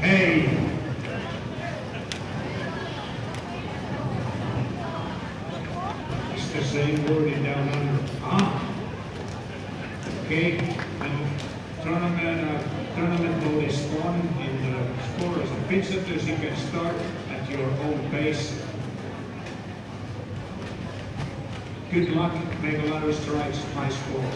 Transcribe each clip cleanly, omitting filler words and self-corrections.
Hey. It's the same word in down under. Okay. And tournament mode is fun in the score as a visitors. You can start at your own pace. Good luck, make a lot of strikes, high scores.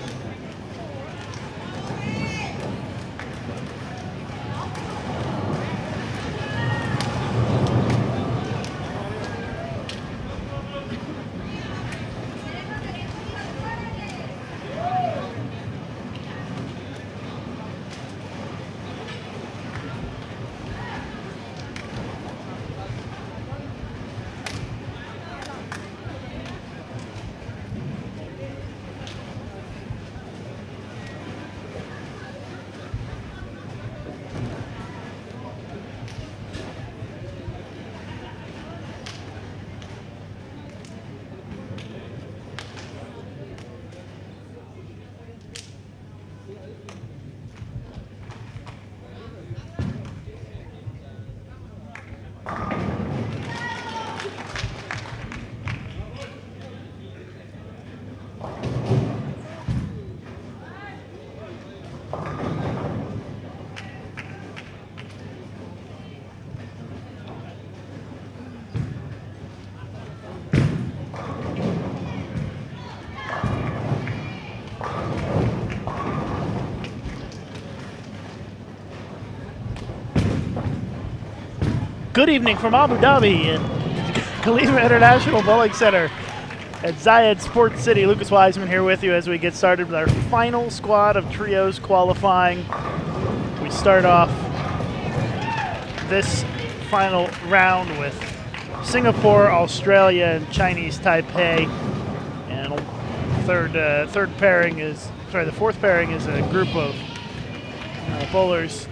Good evening from Abu Dhabi and Khalifa International Bowling Center at Zayed Sports City. Lucas Wiseman here with you as we get started with our final squad of trios qualifying. We start off this final round with Singapore, Australia, and Chinese Taipei. And the fourth pairing is a group of bowlers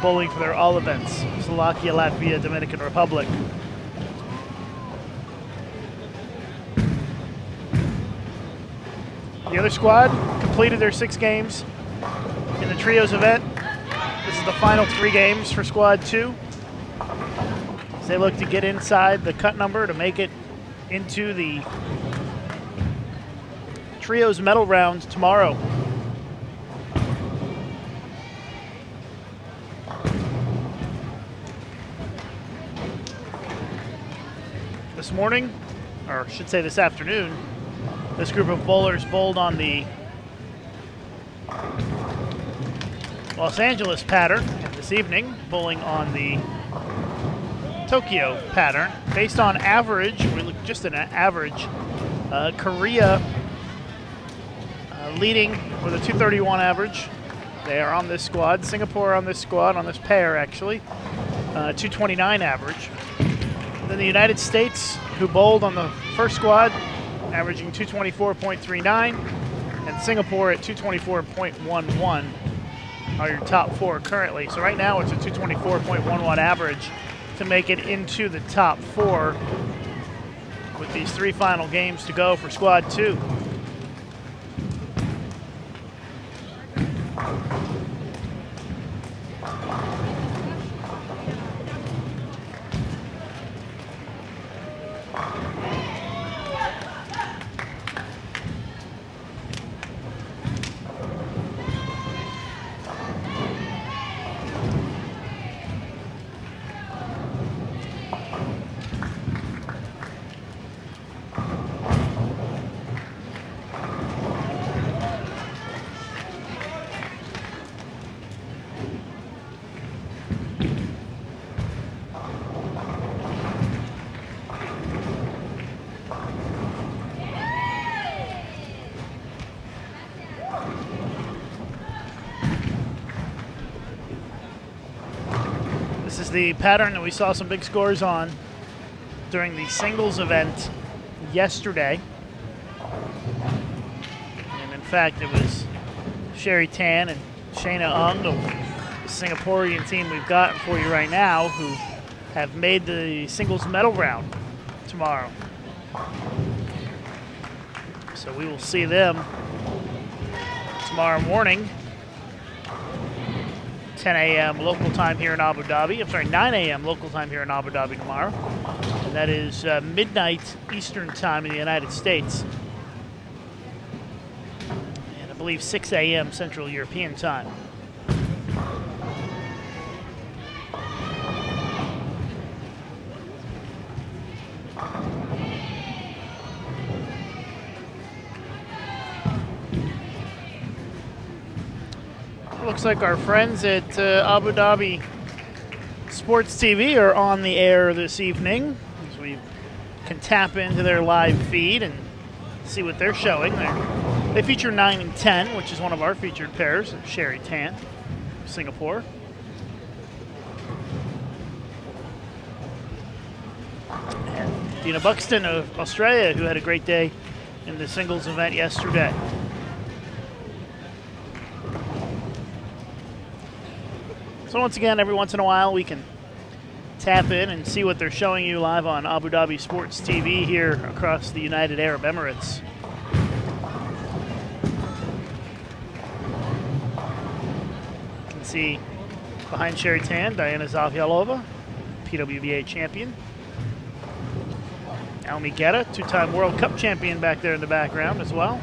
bowling for their all events: Slovakia, Latvia, Dominican Republic. The other squad completed their 6 games in the trios event. This is the final 3 games for squad 2. As they look to get inside the cut number to make it into the trios medal round tomorrow. This morning, or I should say this afternoon, this group of bowlers bowled on the Los Angeles pattern, and this evening bowling on the Tokyo pattern. Based on average, we look just at an average. Korea leading with a 231 average. They are on this squad. Singapore on this squad, on this pair actually, 229 average. Then the United States, who bowled on the first squad, averaging 224.39, and Singapore at 224.11 are your top 4 currently. So right now it's a 224.11 average to make it into the top 4 with these 3 final games to go for squad 2. This is the pattern that we saw some big scores on during the singles event yesterday. And in fact, it was Sherry Tan and Shayna Ung of the Singaporean team we've got for you right now who have made the singles medal round tomorrow. So we will see them tomorrow morning 10 a.m. local time here in Abu Dhabi. I'm sorry, 9 a.m. local time here in Abu Dhabi tomorrow. And that is midnight Eastern time in the United States. And I believe 6 a.m. Central European time. Looks like our friends at Abu Dhabi Sports TV are on the air this evening, as we can tap into their live feed and see what they're showing. They feature 9 and 10, which is one of our featured pairs, Sherry Tan, Singapore. And Dina Buxton of Australia, who had a great day in the singles event yesterday. So once again, every once in a while, we can tap in and see what they're showing you live on Abu Dhabi Sports TV here across the United Arab Emirates. You can see behind Sherry Tan, Diana Zavjalova, PWBA champion. Almi Guetta, two-time World Cup champion back there in the background as well.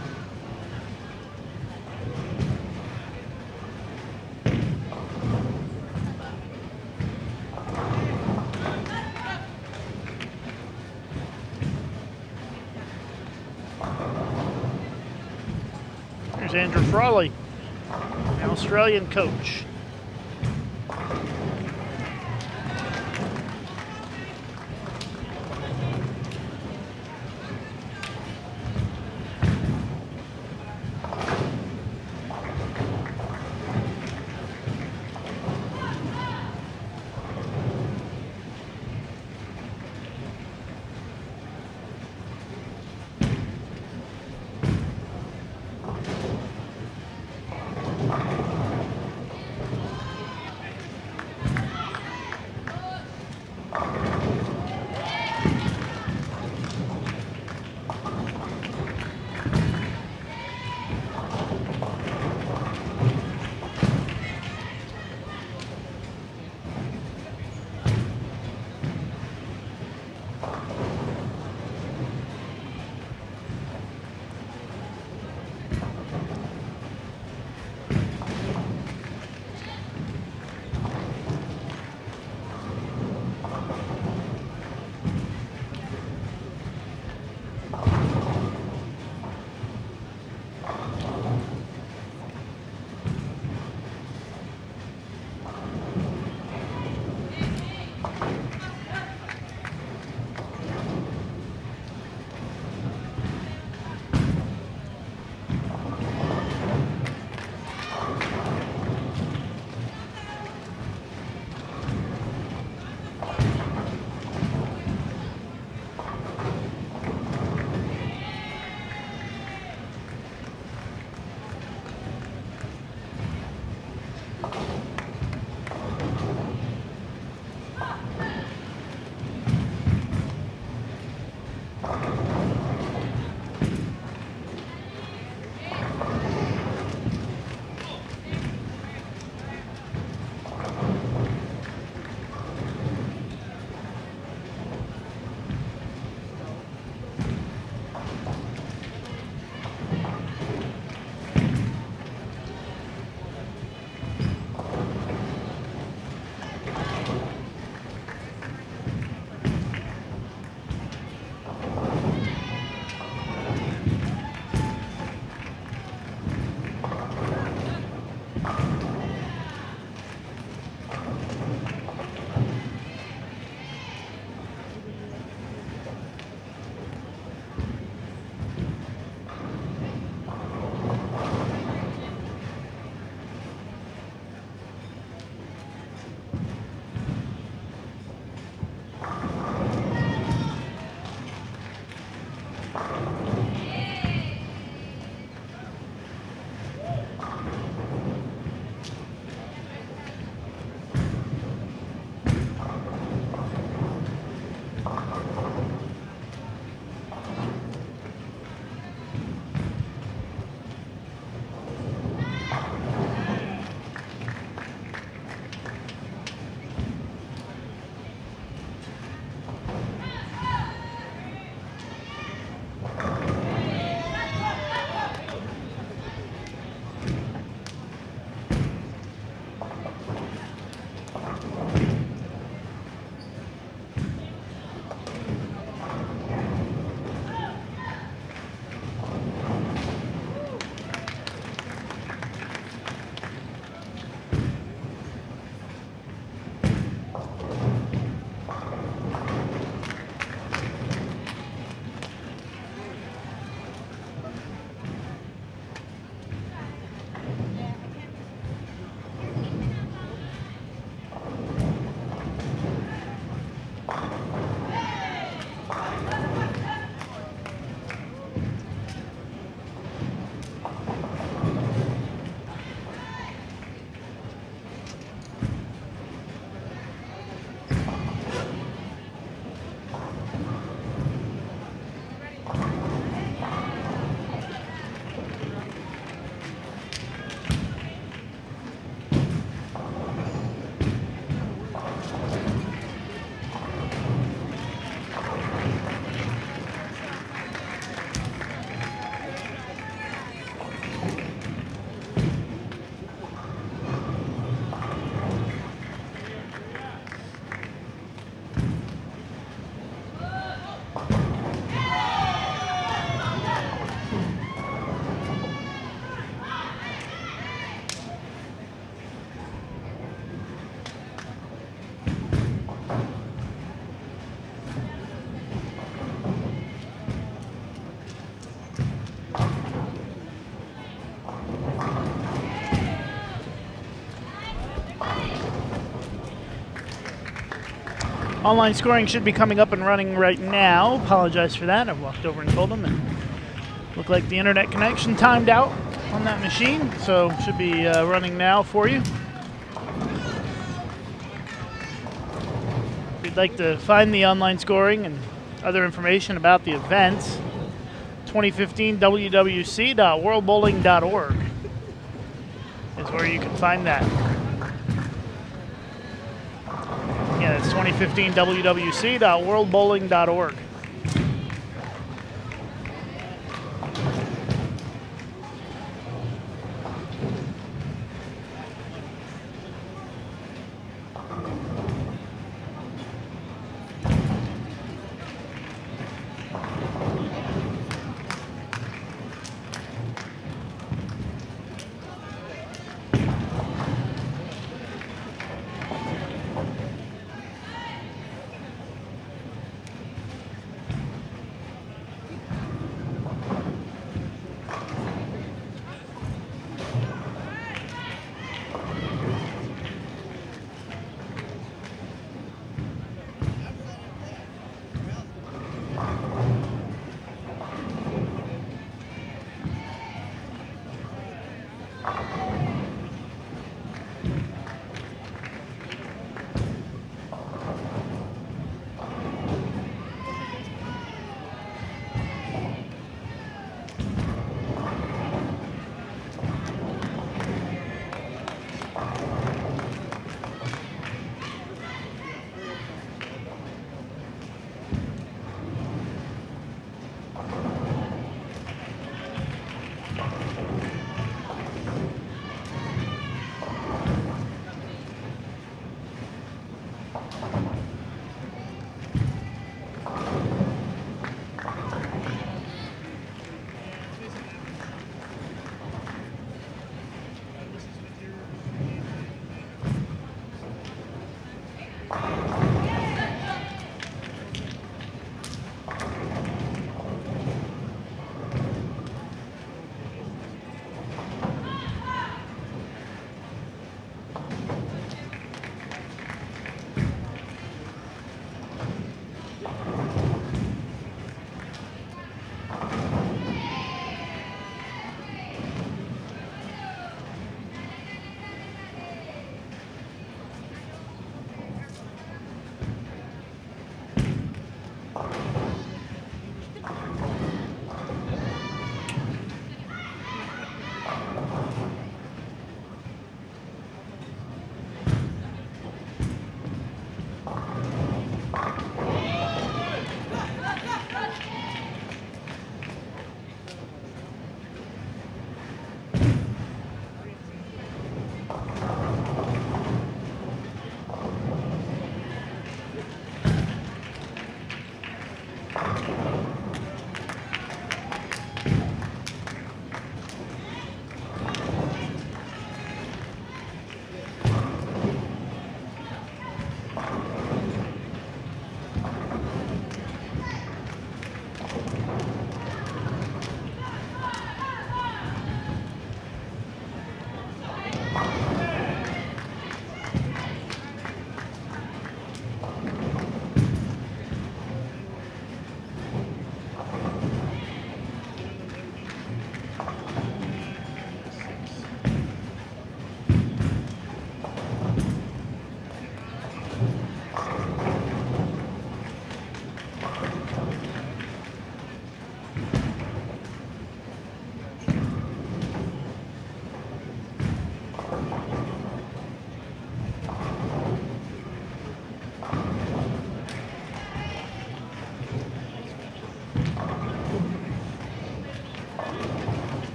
There's Andrew Frawley, an Australian coach. Online scoring should be coming up and running right now. Apologize for that. I walked over and told them, and looked like the internet connection timed out on that machine, so should be running now for you. If you'd like to find the online scoring and other information about the events, 2015 wwc.worldbowling.org is where you can find that. Yeah, it's 2015 wwc.worldbowling.org.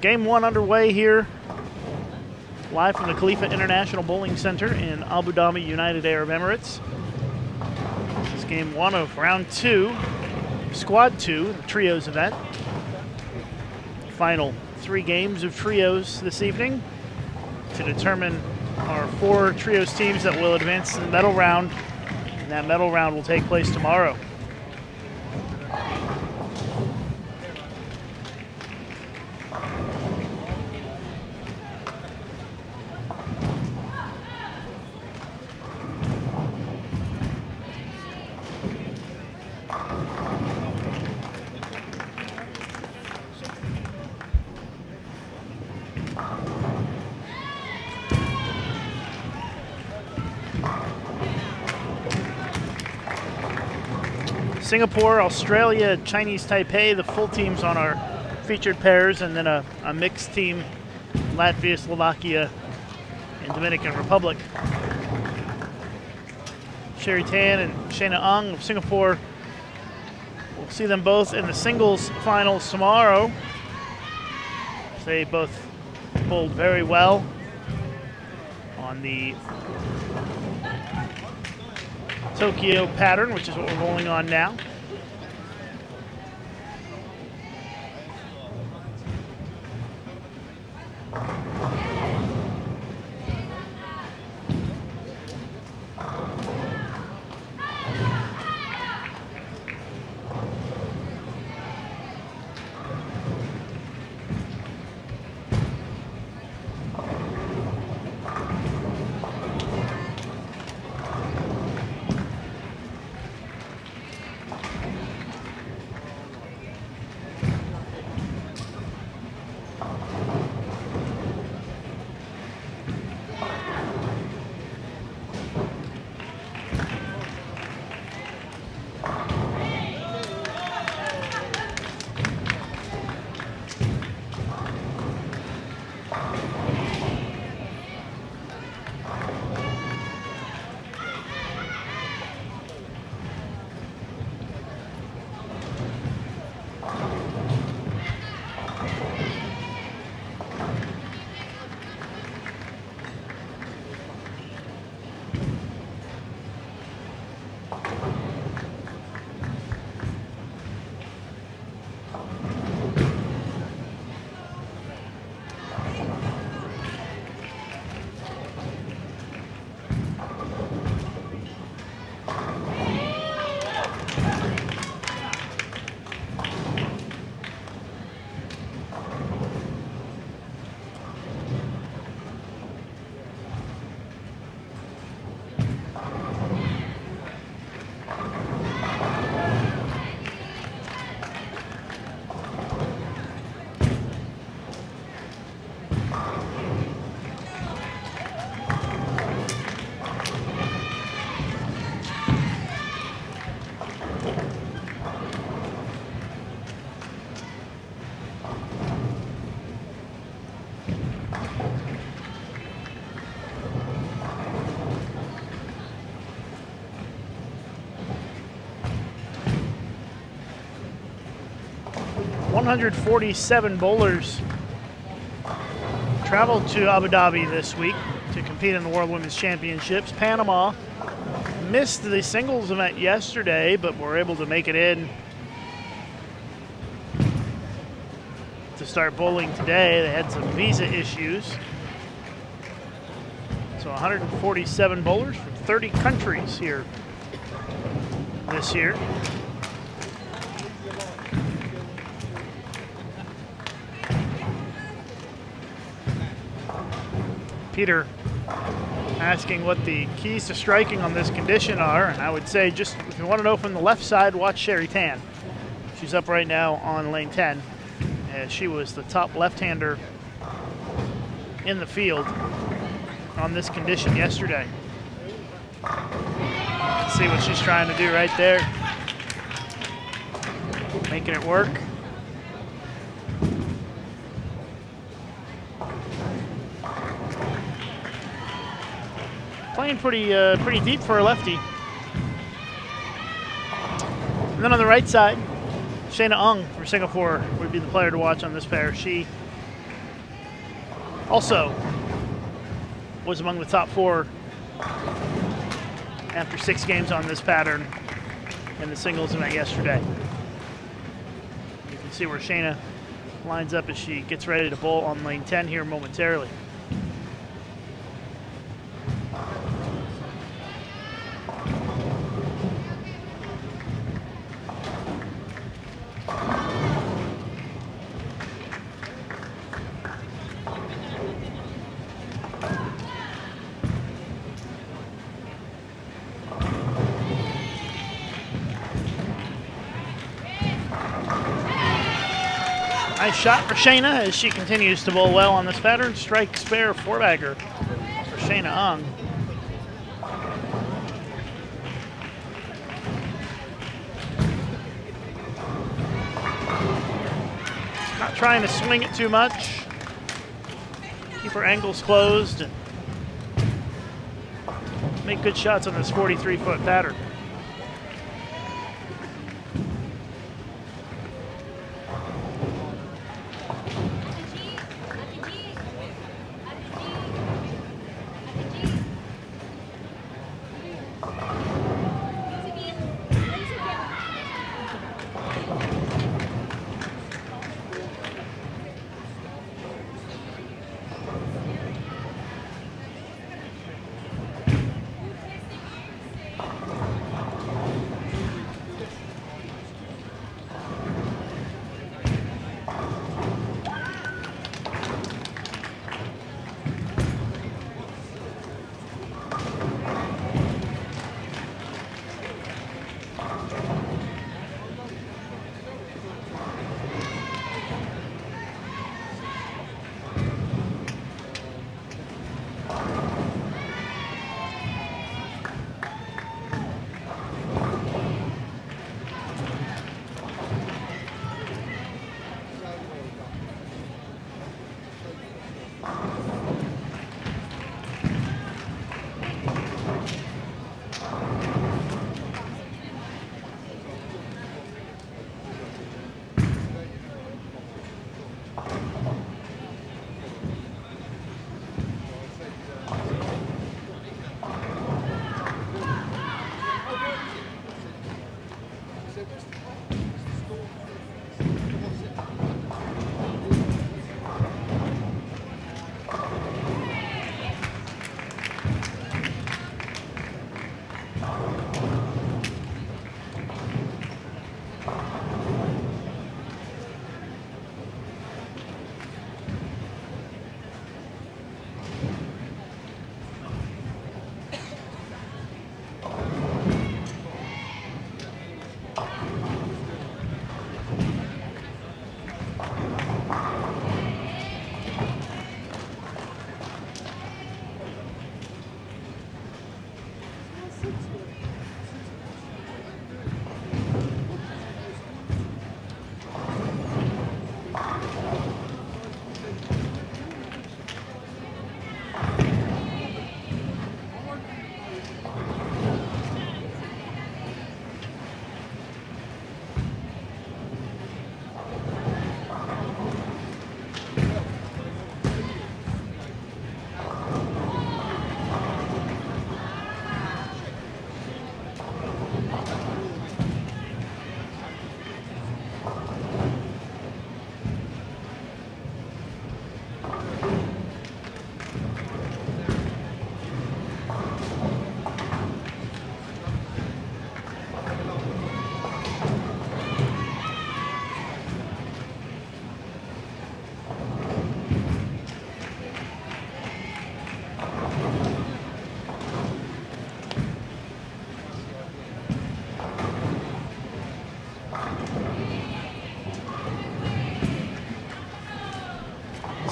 Game one underway here, live from the Khalifa International Bowling Center in Abu Dhabi, United Arab Emirates. This is game one of round two, squad two, the trios event. Final three games of trios this evening. to determine our 4 trios teams that will advance to the medal round, and that medal round will take place tomorrow. Singapore, Australia, Chinese Taipei, the full teams on our featured pairs, and then a mixed team, Latvia, Slovakia, and Dominican Republic. Sherry Tan and Shayna Ung of Singapore, we'll see them both in the singles finals tomorrow. They both bowled very well on the Tokyo pattern, which is what we're rolling on now. .147 bowlers traveled to Abu Dhabi this week to compete in the World Women's Championships. Panama missed the singles event yesterday, but were able to make it in to start bowling today. They had some visa issues. So 147 bowlers from 30 countries here this year. Peter asking what the keys to striking on this condition are, and I would say just if you want to know from the left side, watch Sherry Tan. She's up right now on lane 10, as she was the top left-hander in the field on this condition yesterday. See what she's trying to do right there. Making it work. Playing pretty deep for a lefty. And then on the right side, Shayna Ung from Singapore would be the player to watch on this pair. She also was among the top 4 after 6 games on this pattern in the singles event yesterday. You can see where Shayna lines up as she gets ready to bowl on lane 10 here momentarily. Nice shot for Shayna as she continues to bowl well on this pattern. Strike, spare, four-bagger for Shayna Ung. Not trying to swing it too much. Keep her angles closed and make good shots on this 43-foot pattern.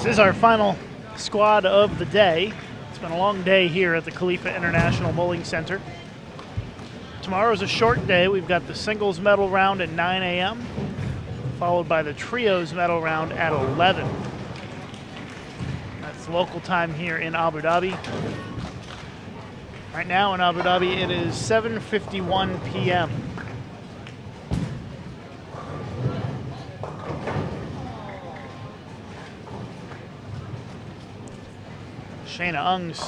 This is our final squad of the day. It's been a long day here at the Khalifa International Bowling Center. Tomorrow's a short day. We've got the singles medal round at 9 a.m., followed by the trios medal round at 11. That's local time here in Abu Dhabi. Right now in Abu Dhabi, it is 7:51 p.m. Shayna Ung's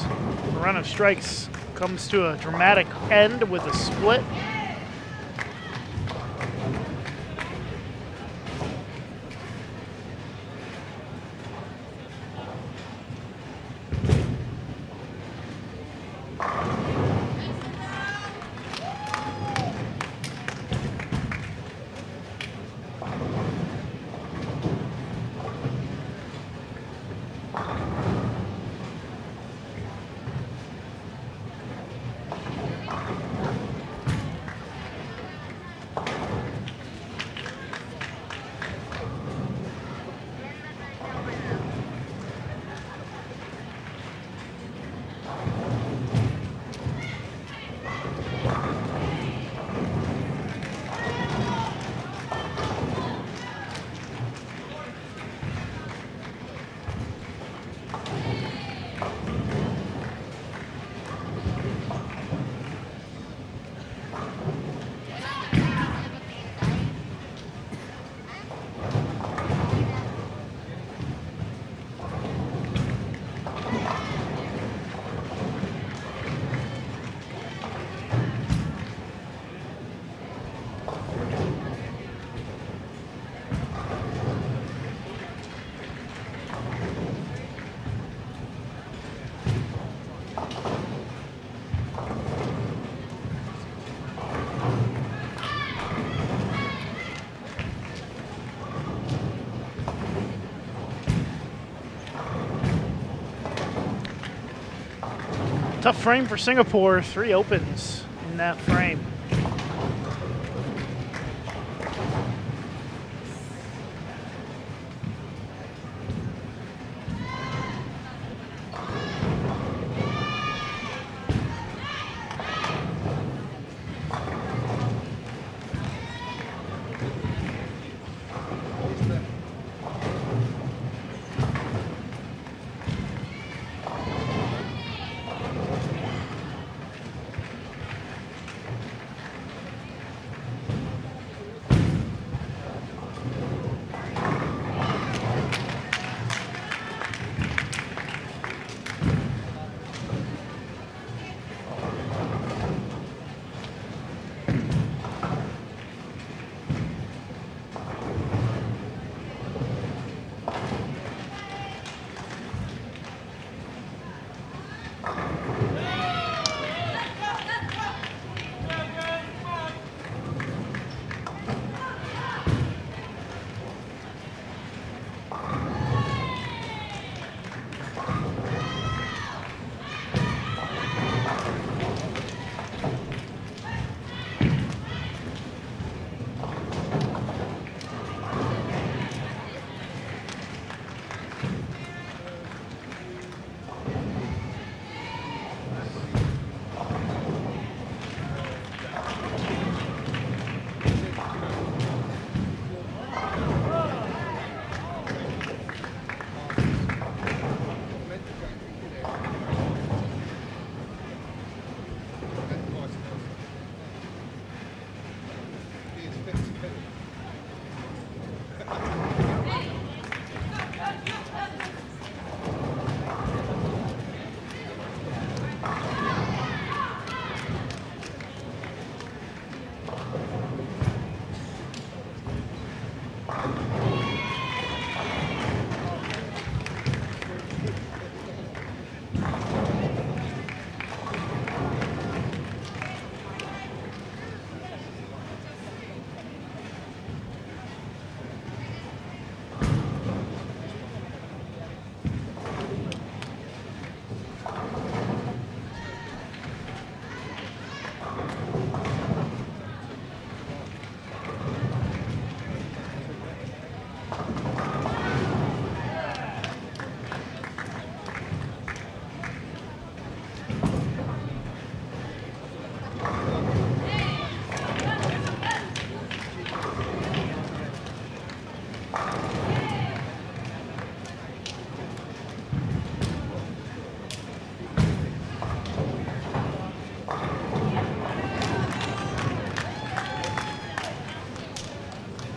run of strikes comes to a dramatic end with a split. Tough frame for Singapore. 3 opens in that frame.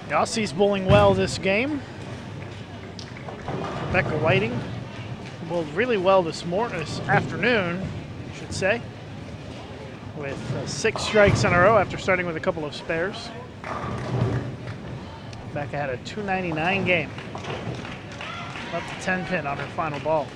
The Aussies bowling well this game. Rebecca Whiting bowled really well this afternoon, I should say, with 6 strikes in a row after starting with a couple of spares. Rebecca had a 299 game, up to 10 pin on her final ball.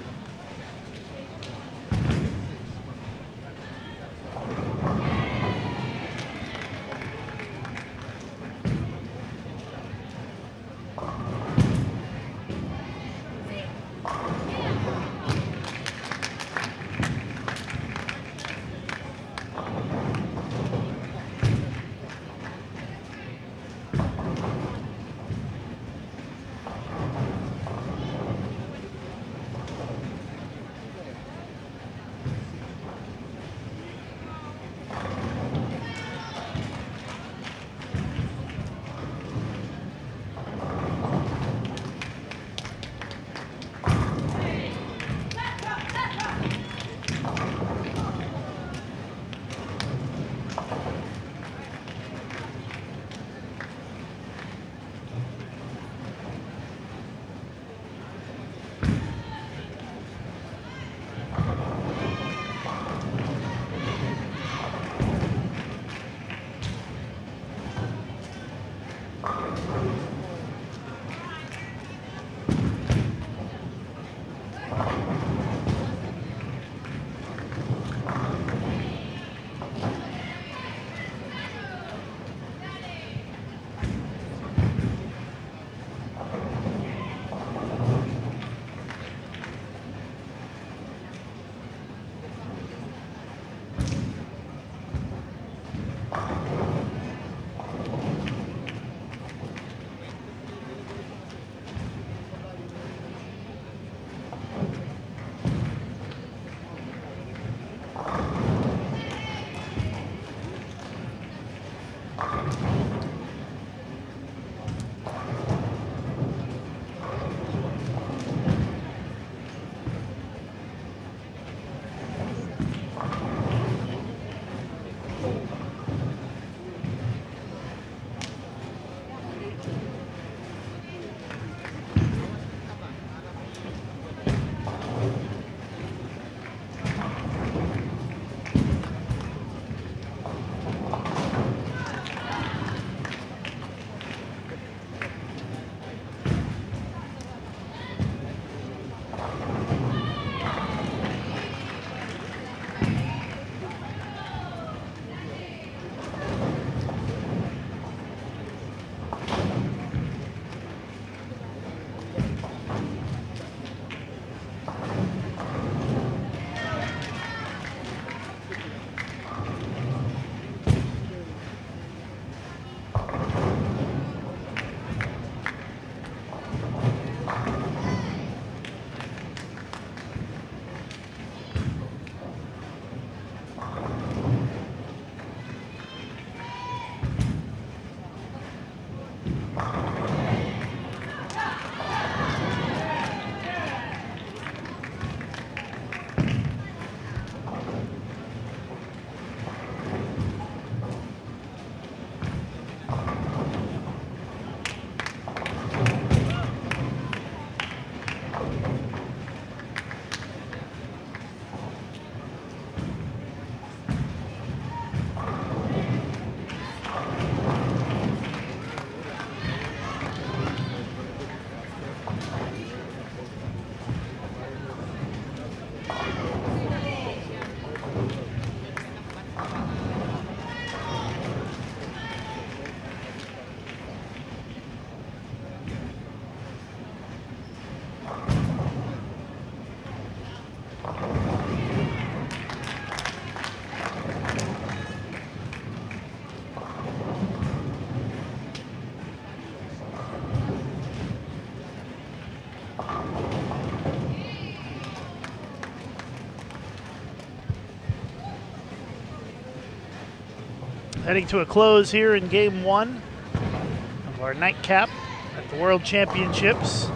Heading to a close here in game 1 of our nightcap at the World Championships.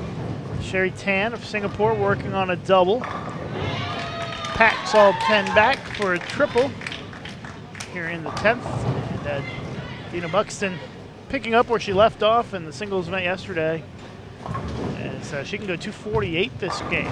Sherry Tan of Singapore working on a double. Packs all 10 back for a triple here in the 10th. And Dina Buxton picking up where she left off in the singles event yesterday. As she can go 248 this game.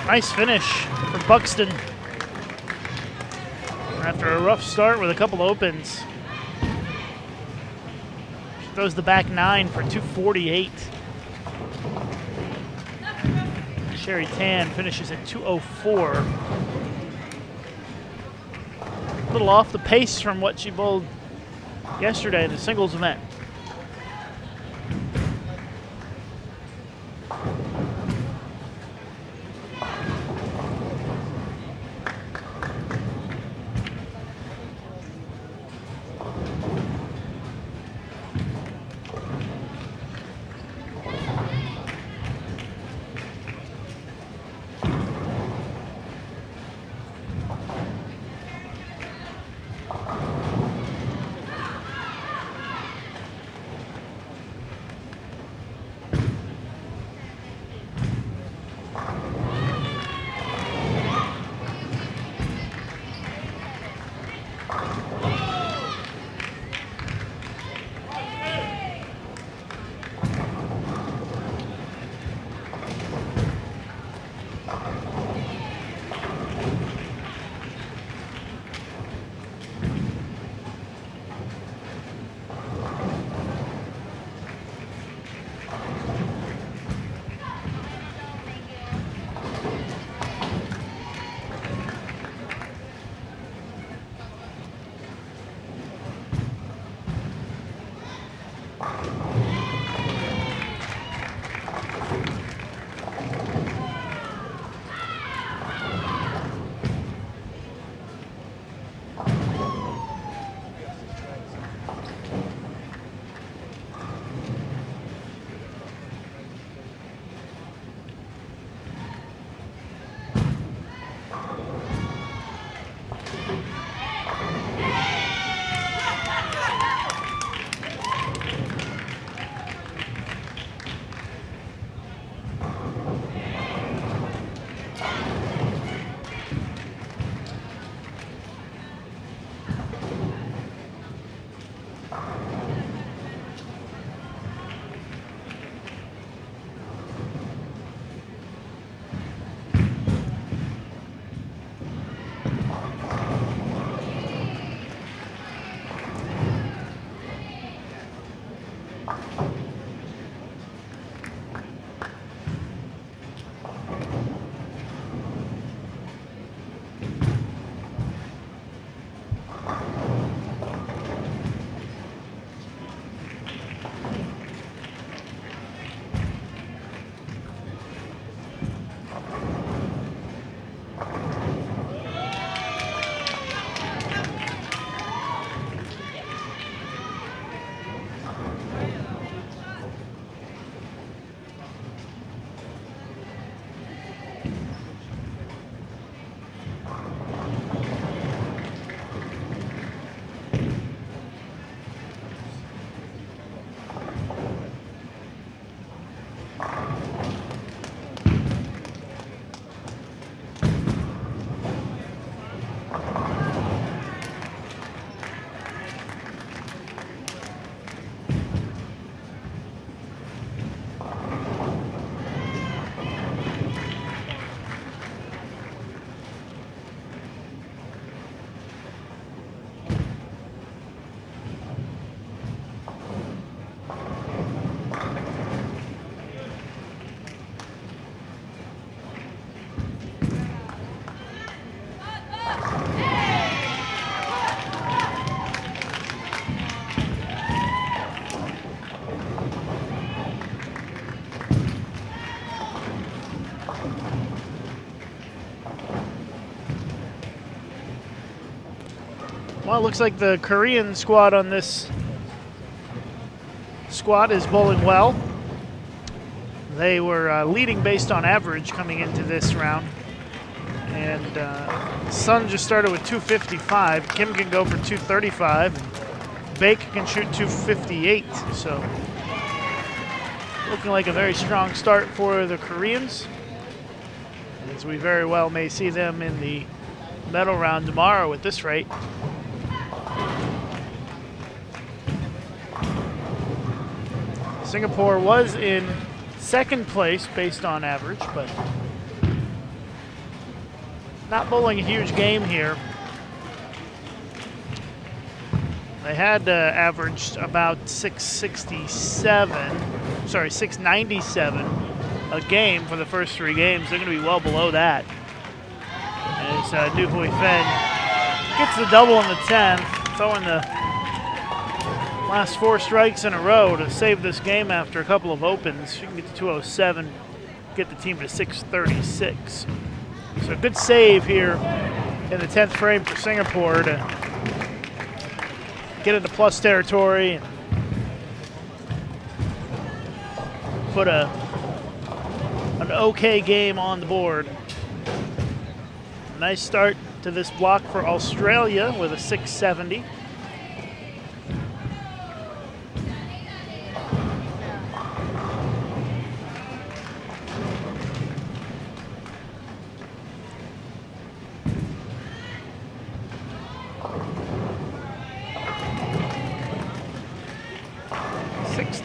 Nice finish for Buxton after a rough start with a couple opens. She throws the back 9 for 248. Sherry Tan finishes at 204. A little off the pace from what she bowled yesterday in the singles event. Well, it looks like the Korean squad on this squad is bowling well. They were leading based on average coming into this round. And Sun just started with 255. Kim can go for 235. And Baek can shoot 258. So looking like a very strong start for the Koreans, as we very well may see them in the medal round tomorrow at this rate. Singapore was in second place based on average, but not bowling a huge game here. They had averaged about 697 a game for the first 3 games. They're going to be well below that. As Nu Hui Fen gets the double in the 10th, throwing the last 4 strikes in a row to save this game after a couple of opens. She can get to 207, get the team to 636. So good save here in the 10th frame for Singapore to get into plus territory and put an okay game on the board. Nice start to this block for Australia with a 670.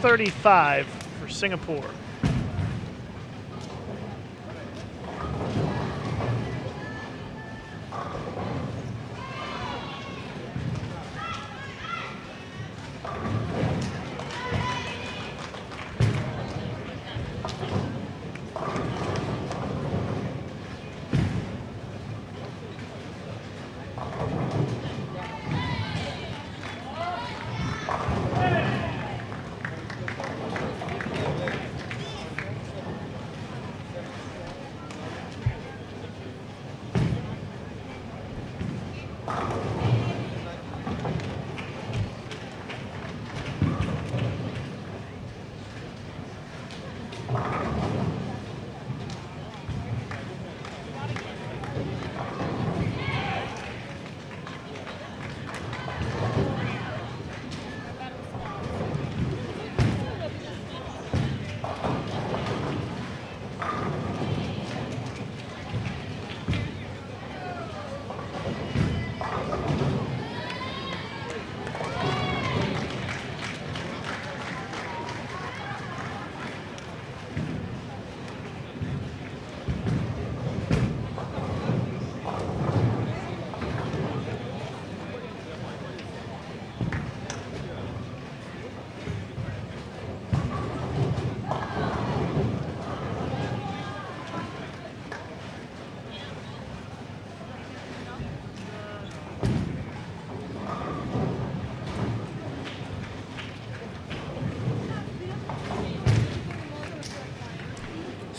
.35 for Singapore.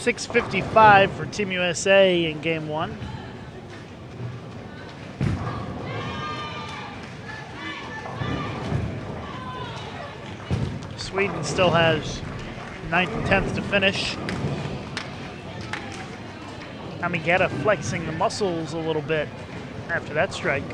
.655 for Team USA in Game 1. Sweden still has 9th and 10th to finish. Amigeta flexing the muscles a little bit after that strike.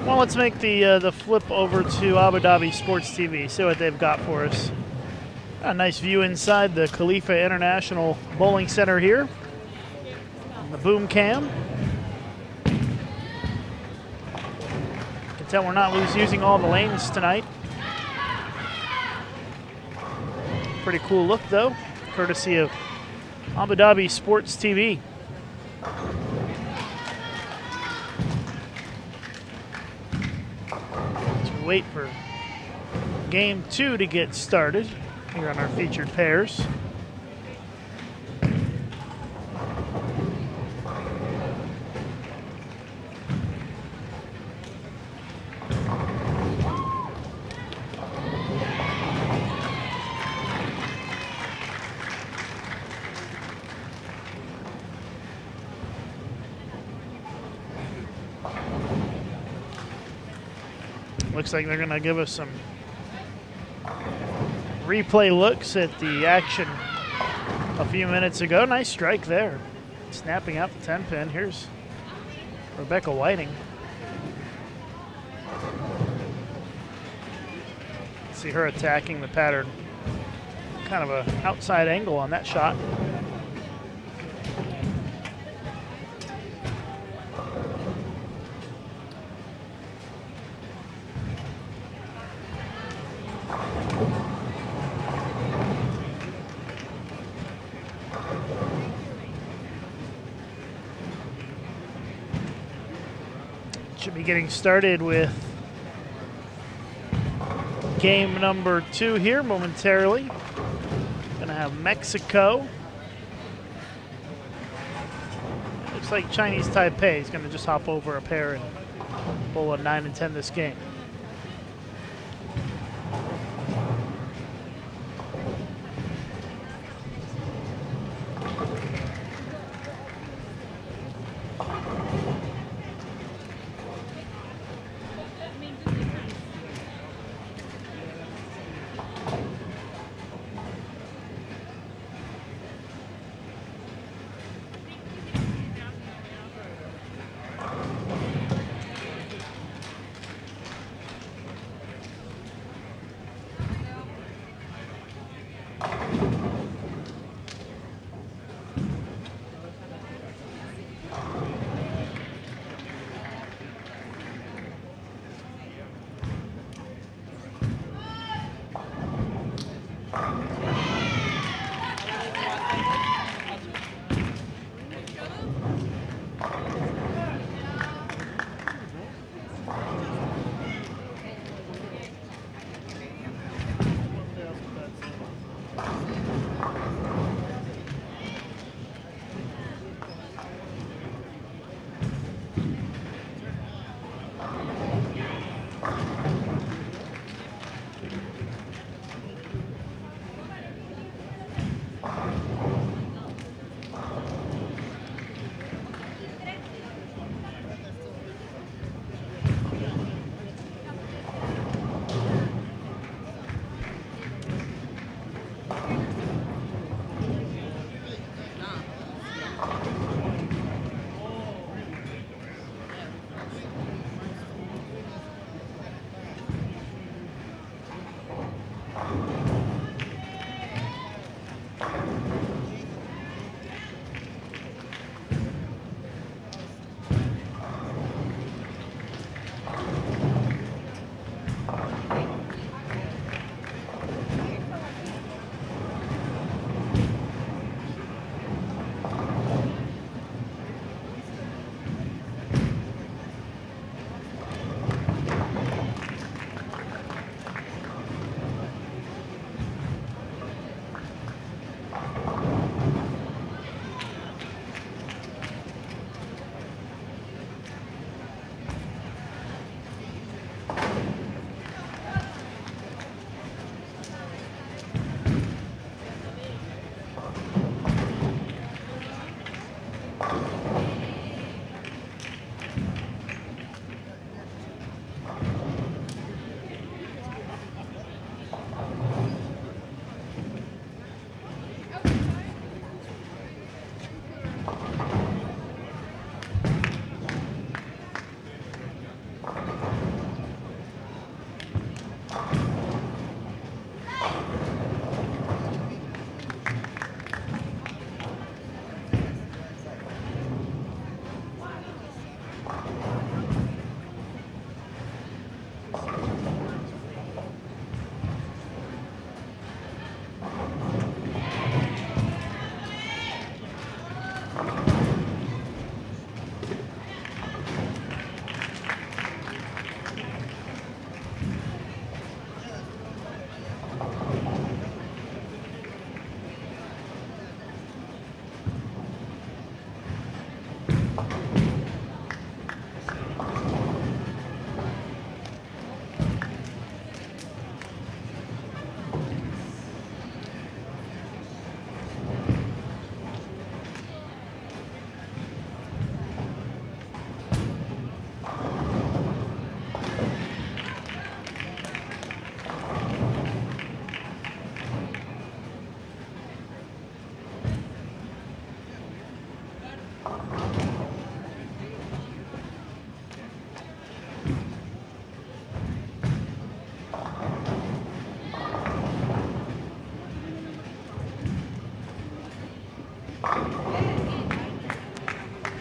Well, let's make the flip over to Abu Dhabi Sports TV, see what they've got for us. A nice view inside the Khalifa International Bowling Center here. On the boom cam. tell we're not using all the lanes tonight. Pretty cool look, though, courtesy of Abu Dhabi Sports TV. As we wait for game 2 to get started here on our featured pairs. Looks like they're going to give us some replay looks at the action a few minutes ago. Nice strike there. Snapping out the 10 pin. Here's Rebecca Whiting. See her attacking the pattern. Kind of an outside angle on that shot. Should be getting started with game number 2 here momentarily. Gonna have Mexico. Looks like Chinese Taipei is gonna just hop over a pair and bowl a 9 and 10 this game.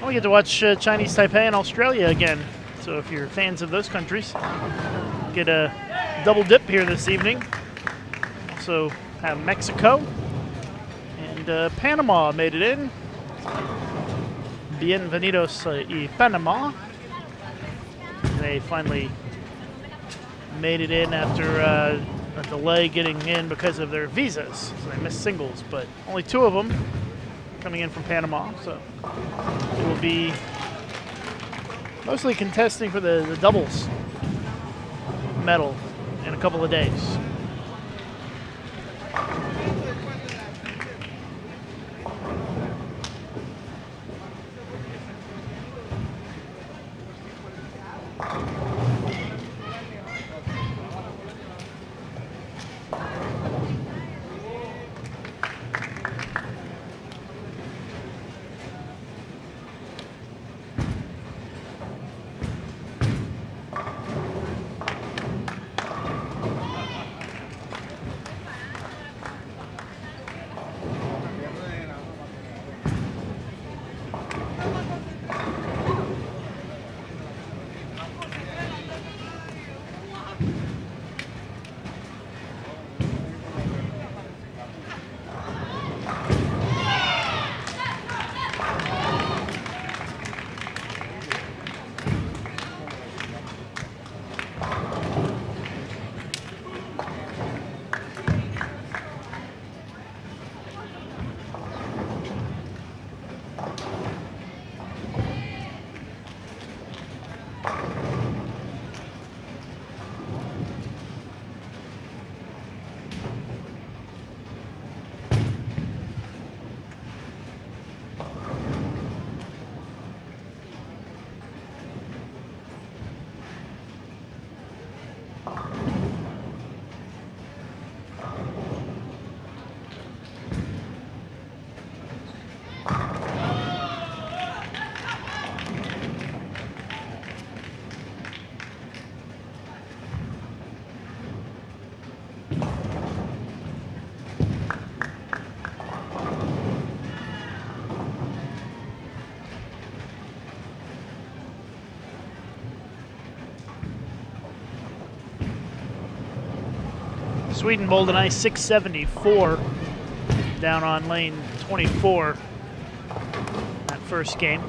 We get to watch Chinese Taipei and Australia again. So if you're fans of those countries, get a double dip here this evening. Also have Mexico and Panama made it in. Bienvenidos y Panama. They finally made it in after a delay getting in because of their visas. So they missed singles, but only 2 of them coming in from Panama. So it will be mostly contesting for the doubles medal in a couple of days. Sweden bowled a nice 674 down on lane 24 that first game.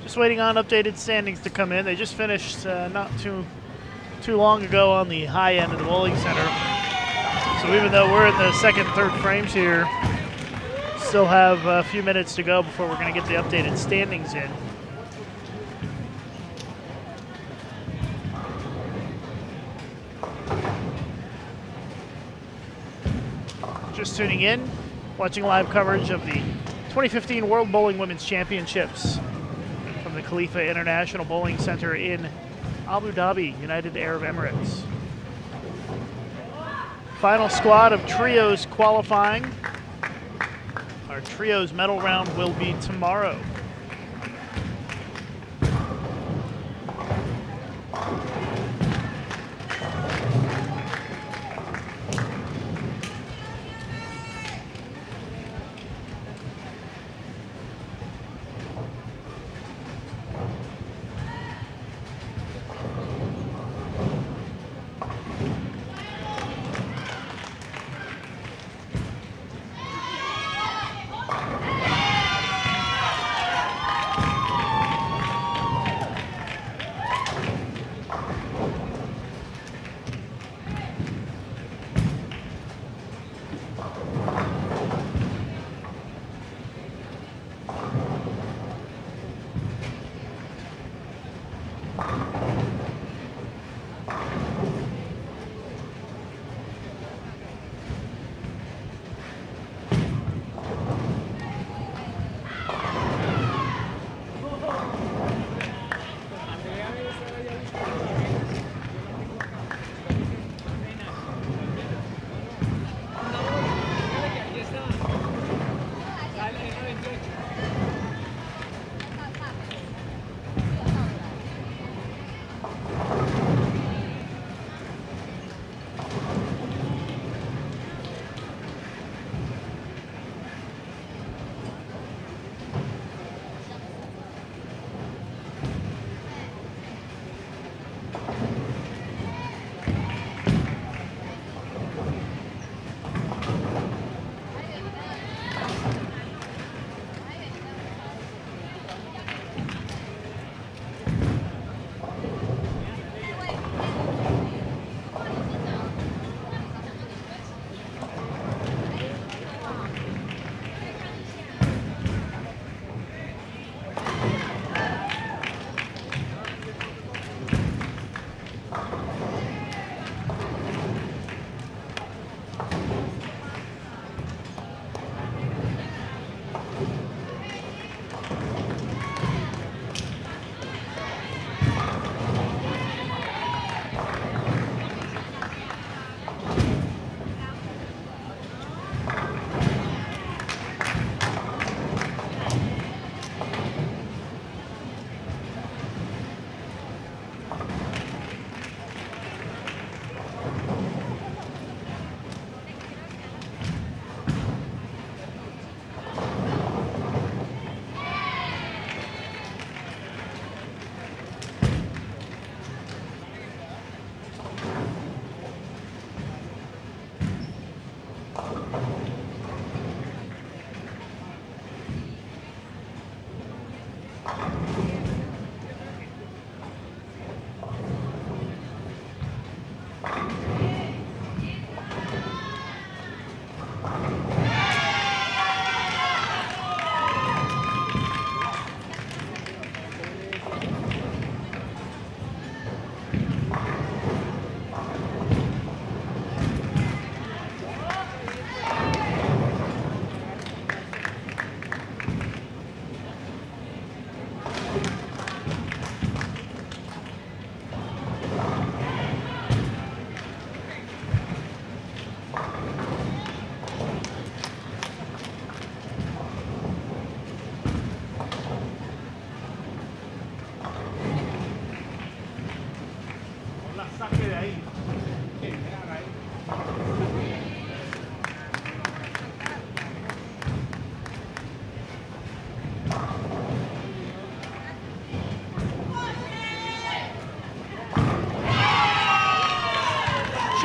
Just waiting on updated standings to come in. They just finished not too long ago on the high end of the bowling center. So even though we're in the second, third frames here, still have a few minutes to go before we're going to get the updated standings in. Just tuning in, watching live coverage of the 2015 World Bowling Women's Championships from the Khalifa International Bowling Center in Abu Dhabi, United Arab Emirates. Final squad of trios qualifying. Our trios medal round will be tomorrow.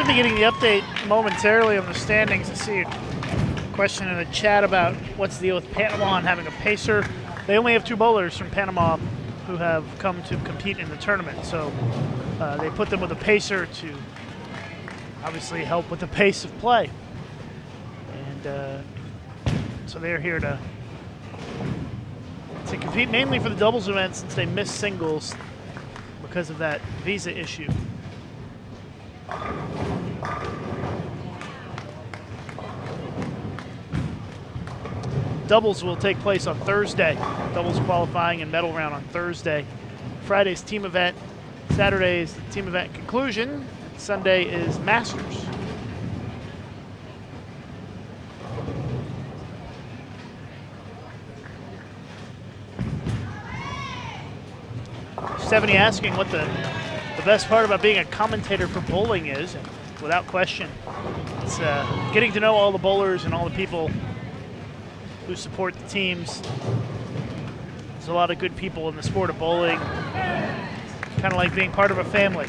be getting the update momentarily on the standings. I see a question in the chat about what's the deal with Panama and having a pacer. They only have 2 bowlers from Panama who have come to compete in the tournament, so they put them with a pacer to obviously help with the pace of play. And so they're here to compete mainly for the doubles event since they missed singles because of that visa issue. Doubles will take place on Thursday. Doubles qualifying and medal round on Thursday. Friday's team event. Saturday is the team event conclusion. Sunday is Masters. Stephanie asking what the best part about being a commentator for bowling is, and without question, it's getting to know all the bowlers and all the people who support the teams. There's a lot of good people in the sport of bowling, kind of like being part of a family.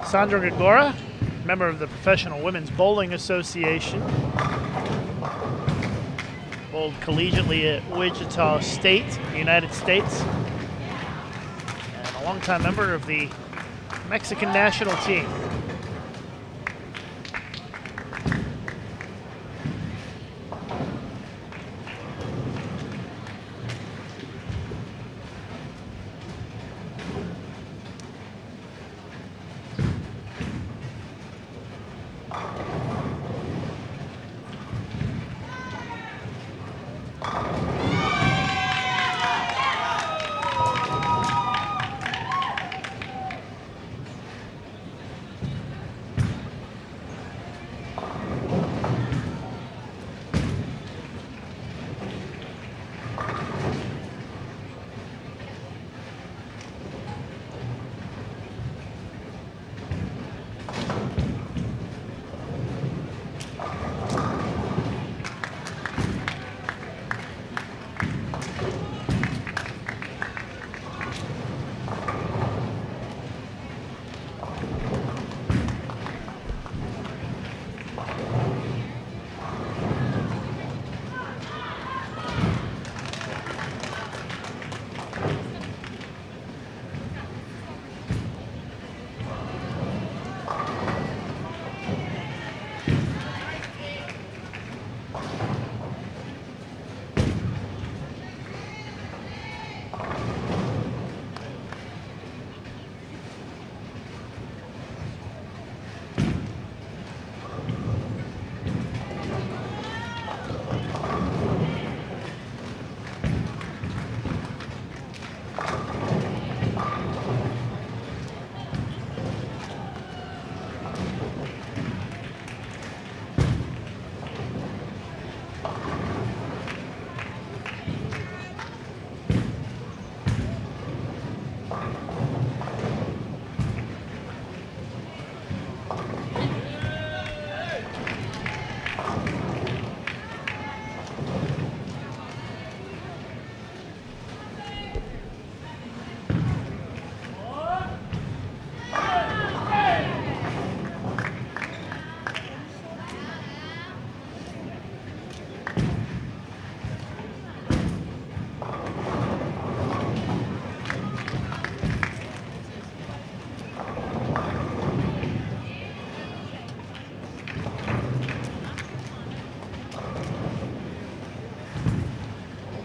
Sandra Gagora, member of the Professional Women's Bowling Association, bowled collegiately at Wichita State, the United States, and a longtime member of the Mexican national team.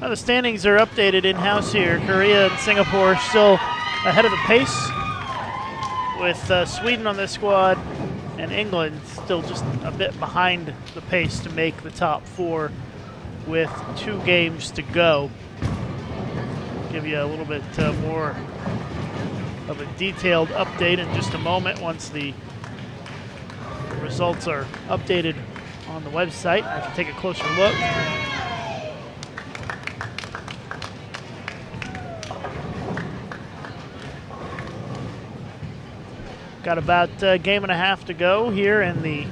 The standings are updated in-house here. Korea and Singapore still ahead of the pace, with Sweden on this squad and England still just a bit behind the pace to make the top 4 with 2 games to go. Give you a little bit more of a detailed update in just a moment once the results are updated on the website. I can take a closer look. Got about a game and a half to go here in the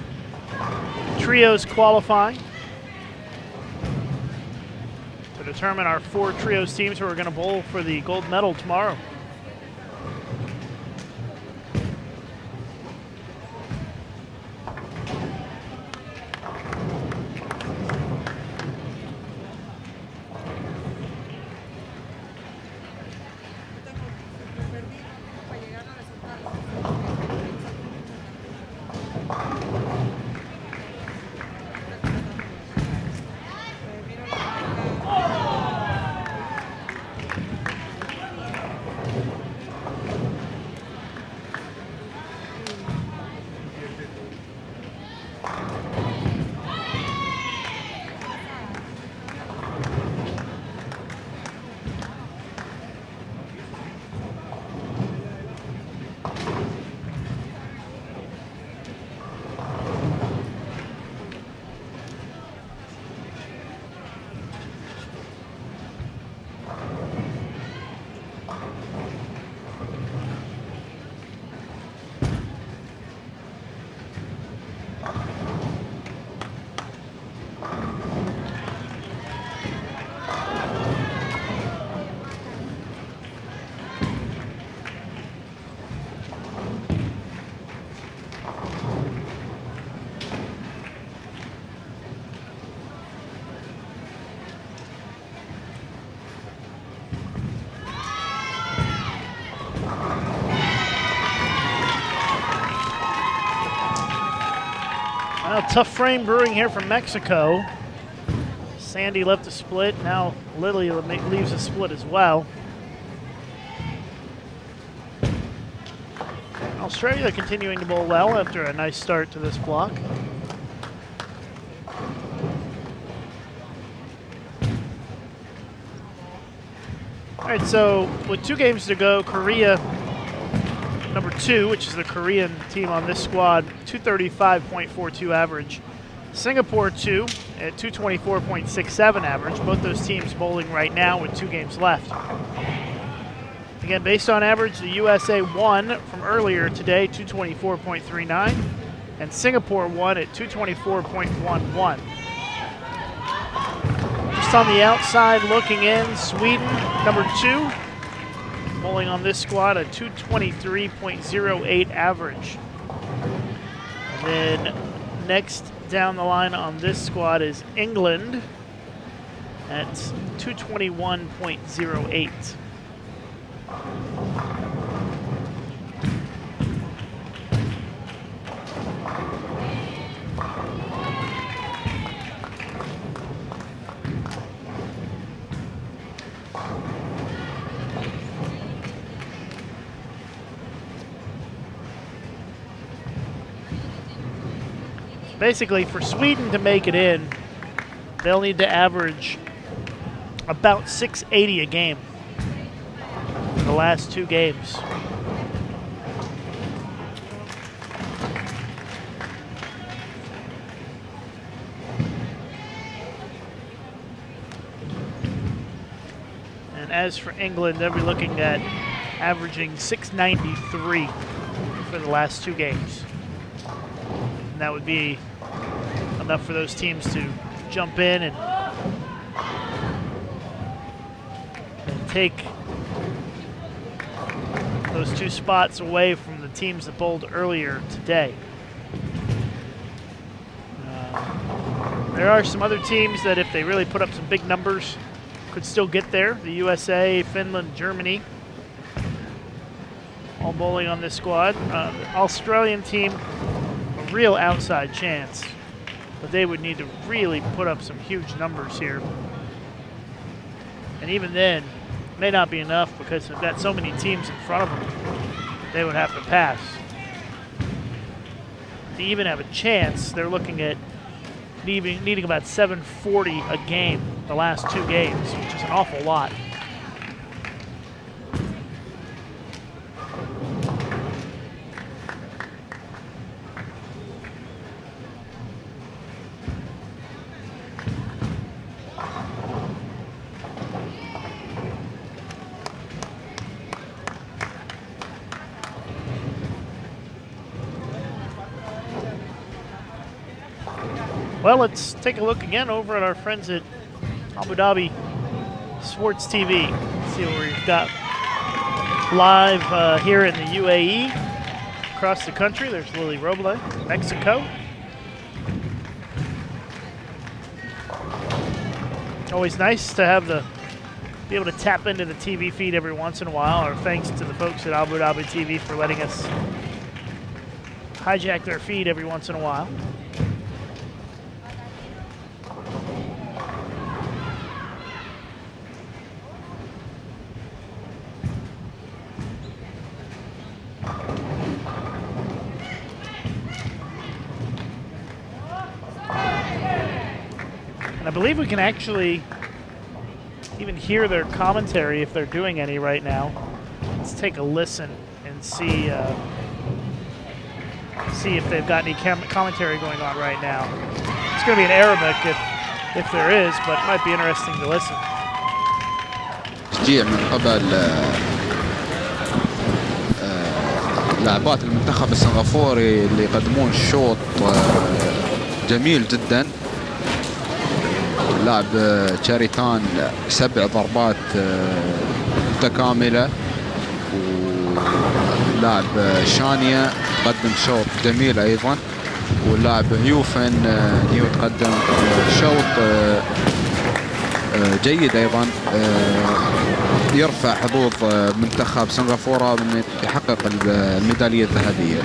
trios qualifying to determine our 4 trios teams who are going to bowl for the gold medal tomorrow. Tough frame brewing here from Mexico. Sandy left a split. Now Lily leaves a split as well. Australia continuing to bowl well after a nice start to this block. All right, so with 2 games to go, Korea number 2, which is the Korean team on this squad, 235.42 average. Singapore 2 at 224.67 average. Both those teams bowling right now with 2 games left. Again, based on average, the USA 1 from earlier today, 224.39, and Singapore 1 at 224.11. Just on the outside looking in, Sweden number 2, bowling on this squad a 223.08 average. And then next down the line on this squad is England at 221.08. Basically, for Sweden to make it in, they'll need to average about 680 a game in the last 2 games. And as for England, they'll be looking at averaging 693 for the last 2 games. And that would be enough for those teams to jump in and take those 2 spots away from the teams that bowled earlier today. There are some other teams that, if they really put up some big numbers, could still get there. The USA, Finland, Germany, all bowling on this squad. The Australian team, a real outside chance, but they would need to really put up some huge numbers here. And even then, it may not be enough because they've got so many teams in front of them, they would have to pass. To even have a chance, they're looking at needing about 740 a game the last 2 games, which is an awful lot. Well, let's take a look again over at our friends at Abu Dhabi Sports TV. See what we've got live here in the UAE. Across the country, there's Lily Roble, Mexico. Always nice to have be able to tap into the TV feed every once in a while. Our thanks to the folks at Abu Dhabi TV for letting us hijack their feed every once in a while. I believe we can actually even hear their commentary if they're doing any right now. Let's take a listen and see if they've got any commentary going on right now. It's going to be in Arabic if there is, but it might be interesting to listen. تشجيع من قبل لاعبات المنتخب السنغافوري اللي يقدمون شوط جميل جدا. لاعب تشاريتان 7 ضربات متكاملة، ولاعب شانيا قدم شوط جميل أيضا، واللاعب نيو تقدم شوط جيد أيضا، يرفع حظوظ منتخب سنغافورة من يحقق الميدالية الذهبية.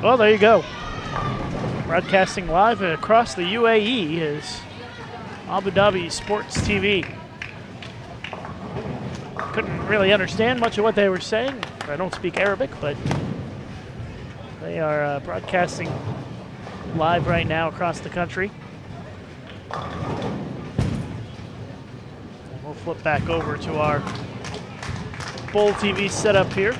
Well, there you go. Broadcasting live across the UAE is Abu Dhabi Sports TV. Couldn't really understand much of what they were saying. I don't speak Arabic, but they are broadcasting live right now across the country. And we'll flip back over to our Bowl TV setup here.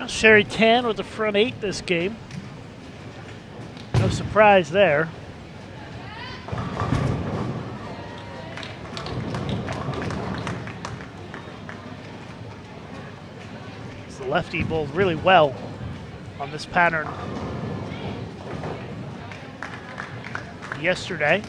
Well, Sherry Tan with the front 8 this game. No surprise there. The lefty bowled really well on this pattern yesterday.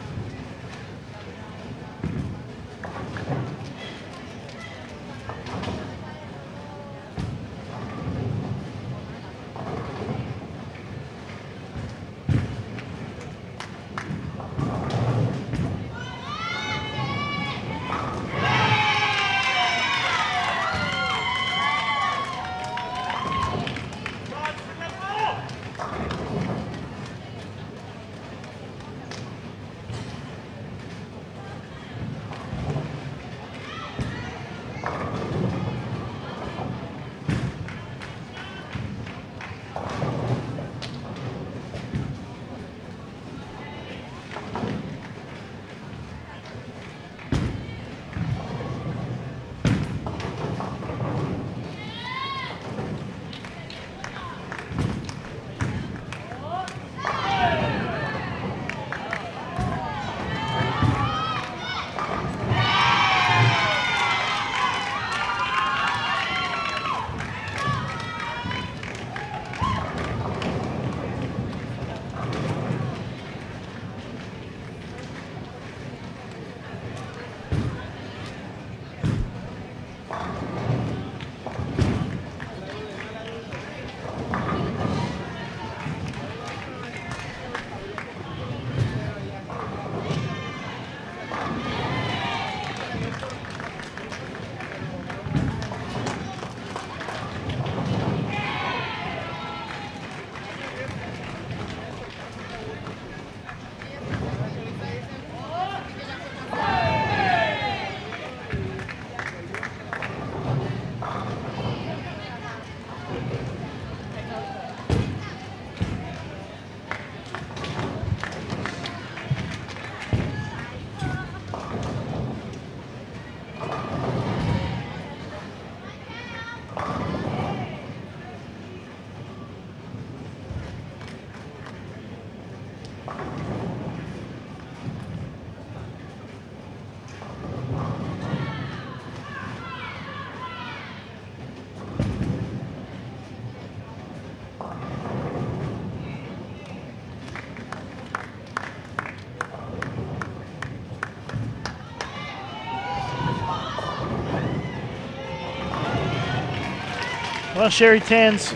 Well, Sherry Tan's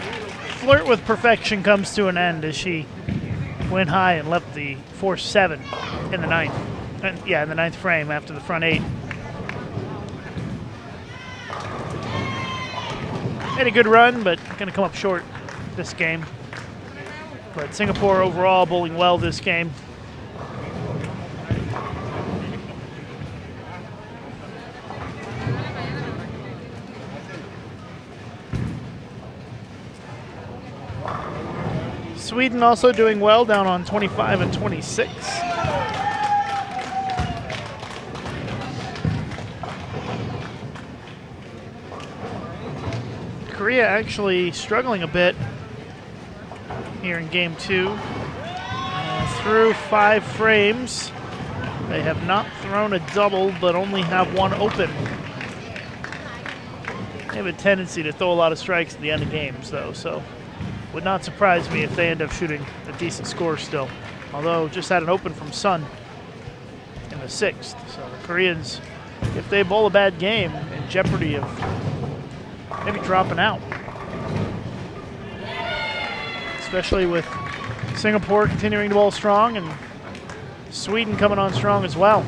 flirt with perfection comes to an end as she went high and left the 4-7 in the ninth. In the ninth frame after the front 8. Made a good run, but going to come up short this game. But Singapore overall bowling well this game. Sweden also doing well, down on 25 and 26. Korea actually struggling a bit here in game 2. Through 5 frames, they have not thrown a double, but only have one open. They have a tendency to throw a lot of strikes at the end of games, though, so would not surprise me if they end up shooting a decent score still. Although just had an open from Sun in the 6th. So the Koreans, if they bowl a bad game, in jeopardy of maybe dropping out. Especially with Singapore continuing to bowl strong and Sweden coming on strong as well.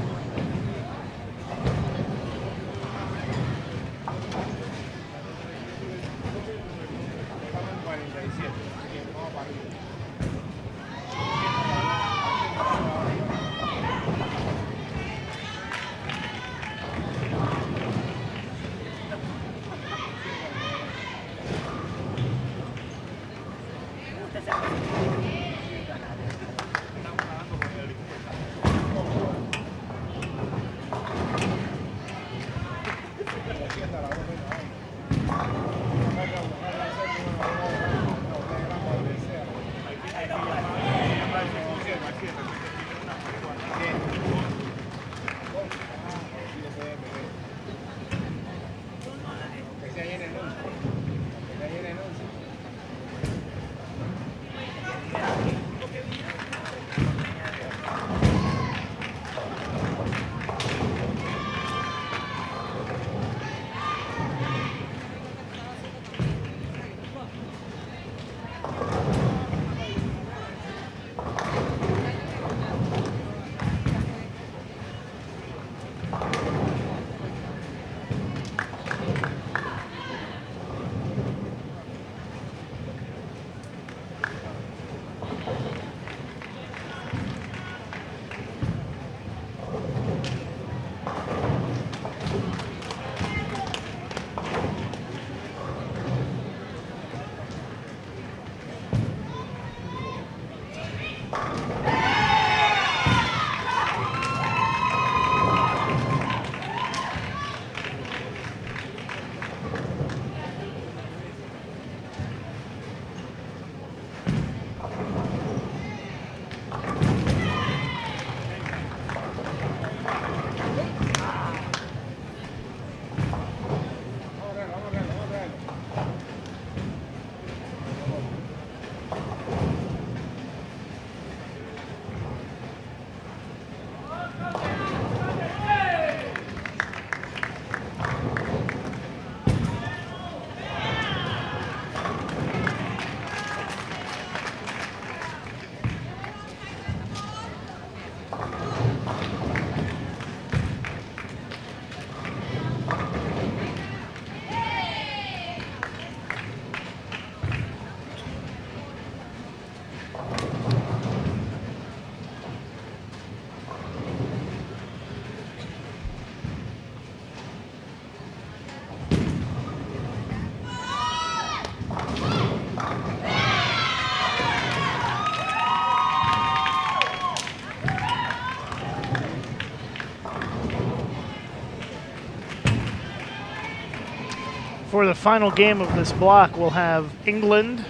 For the final game of this block, we'll have England,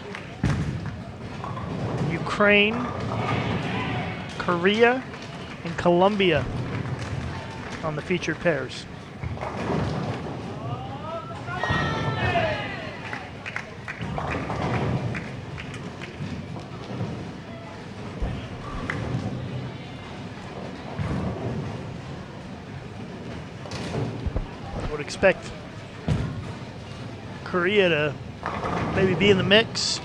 Ukraine, Korea, and Colombia on the featured pairs. I would expect Korea to maybe be in the mix.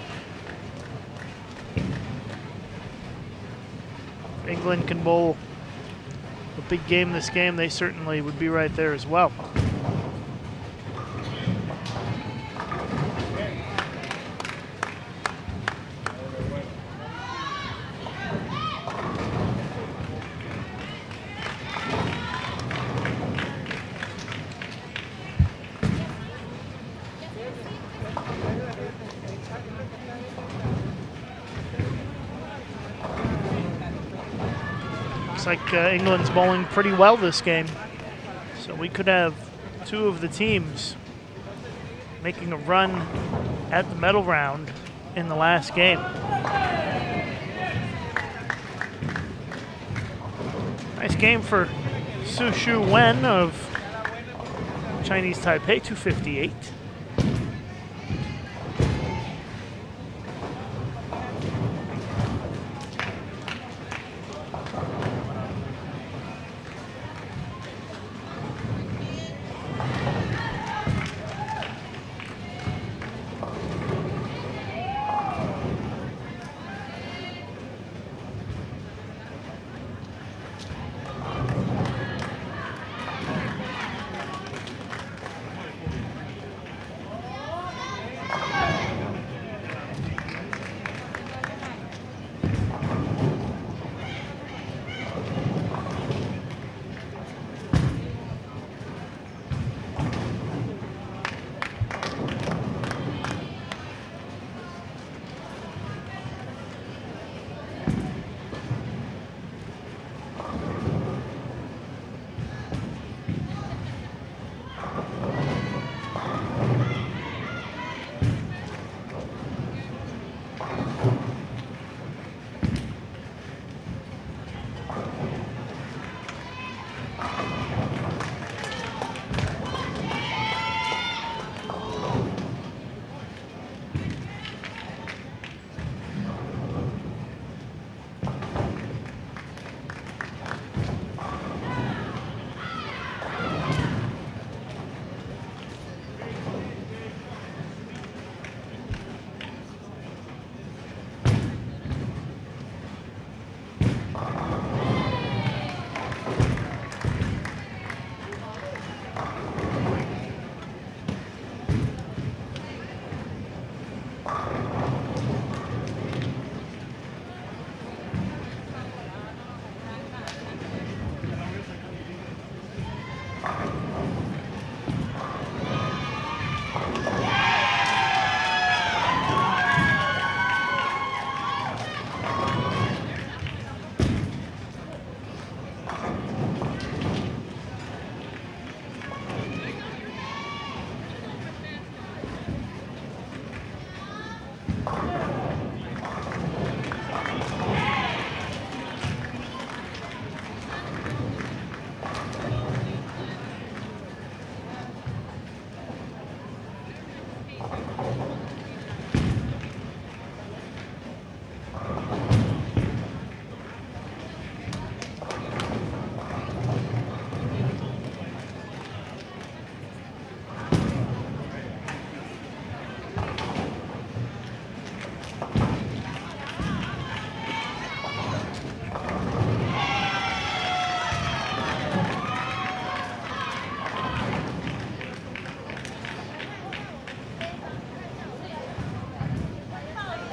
England can bowl a big game this game, they certainly would be right there as well. Looks like England's bowling pretty well this game. So we could have two of the teams making a run at the medal round in the last game. Nice game for Su Shu Wen of Chinese Taipei, 258.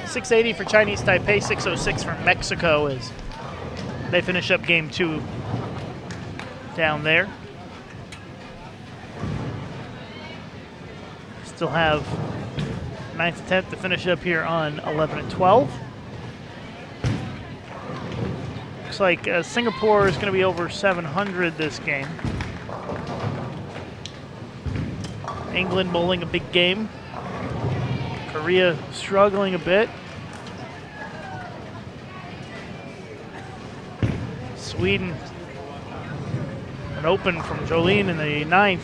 .680 for Chinese Taipei, 606 for Mexico as they finish up game two down there. Still have 9th and 10th to finish up here on 11 and 12. Looks like Singapore is going to be over 700 this game. England bowling a big game. Korea struggling a bit. Sweden, an open from Jolene in the 9th.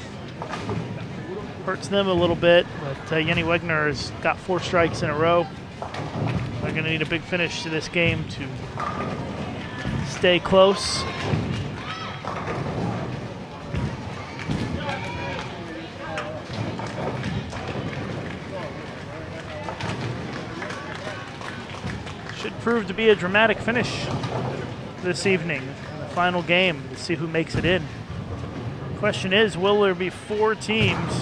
Hurts them a little bit, but Jenny Wegner has got 4 strikes in a row. They're going to need a big finish to this game to stay close. Should prove to be a dramatic finish this evening in the final game to see who makes it in. Question is, will there be 4 teams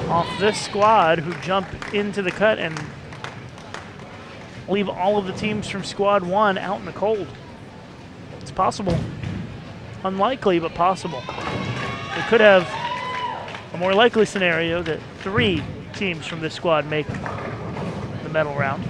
off this squad who jump into the cut and leave all of the teams from squad 1 out in the cold? It's possible. Unlikely, but possible. We could have a more likely scenario that 3 teams from this squad make the medal round.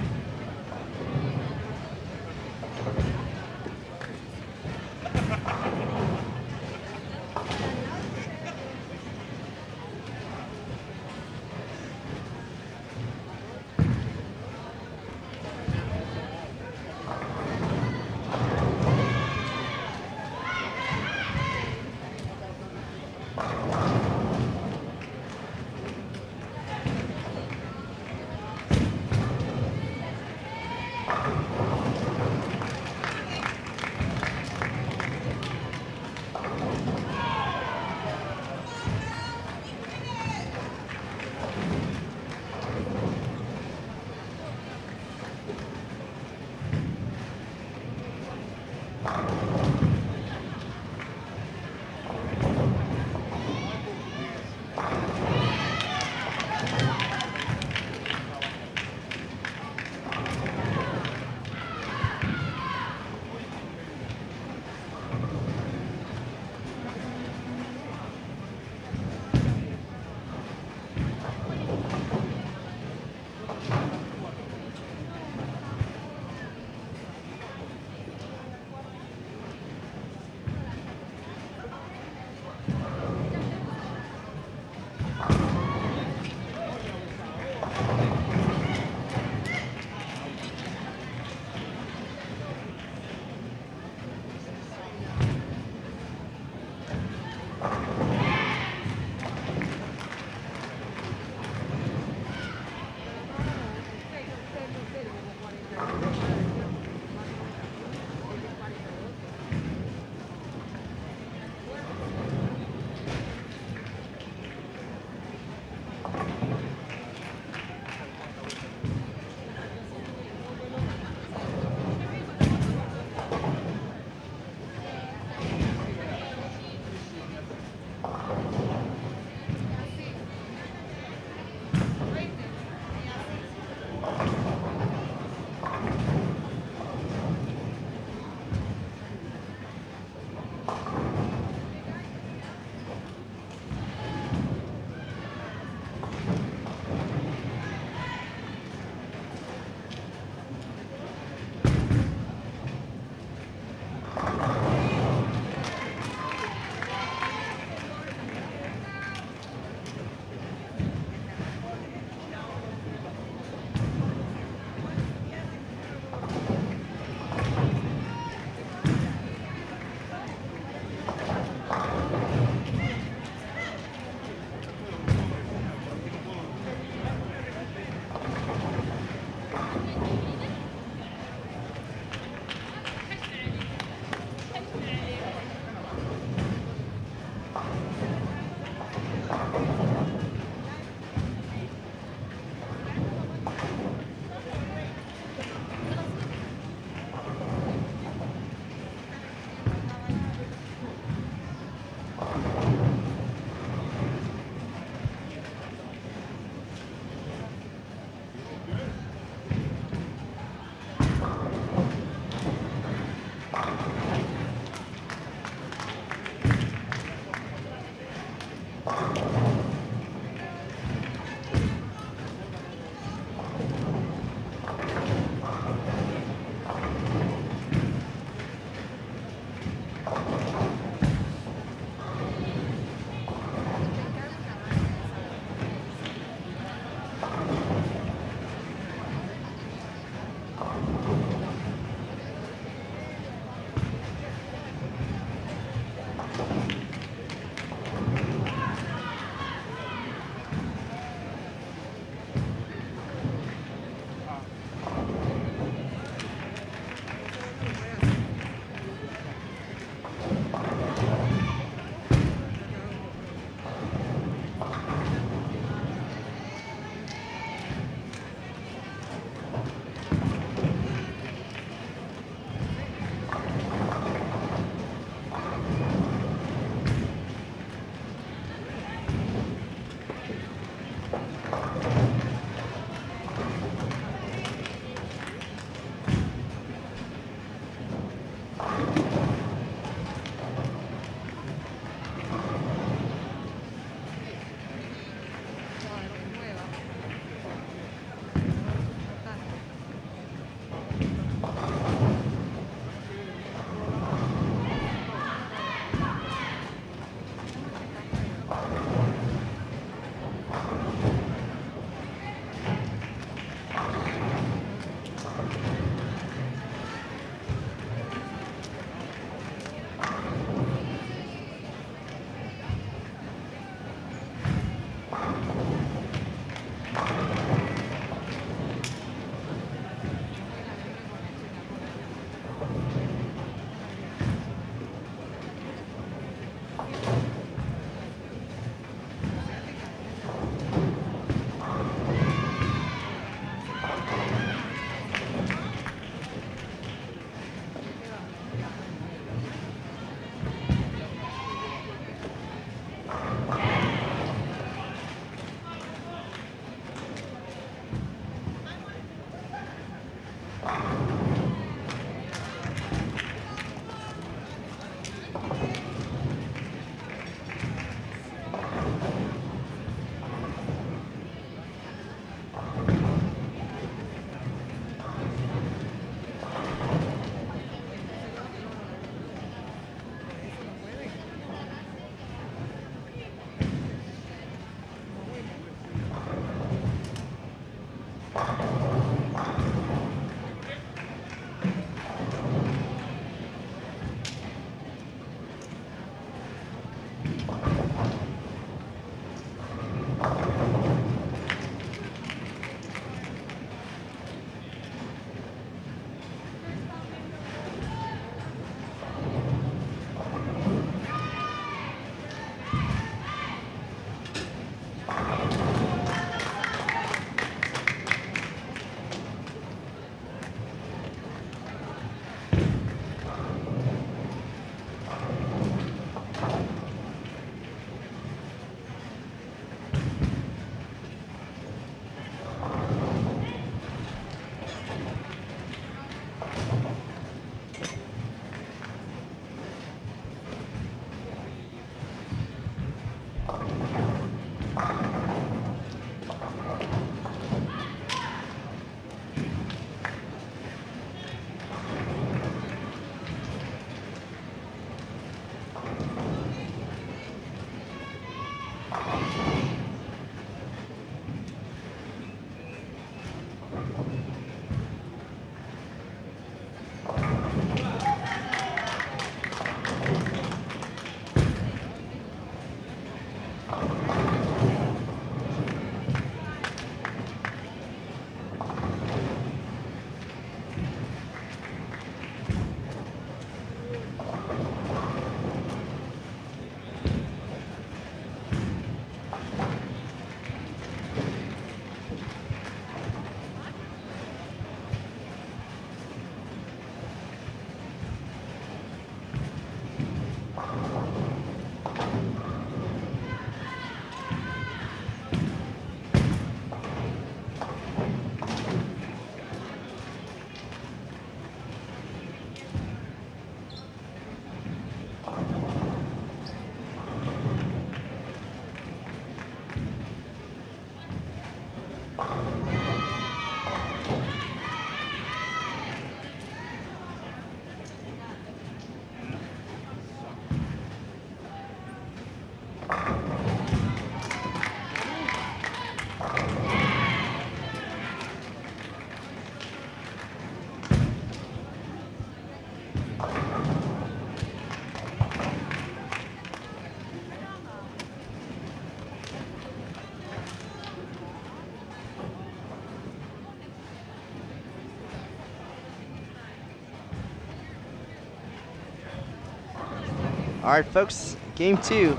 All right, folks, game 2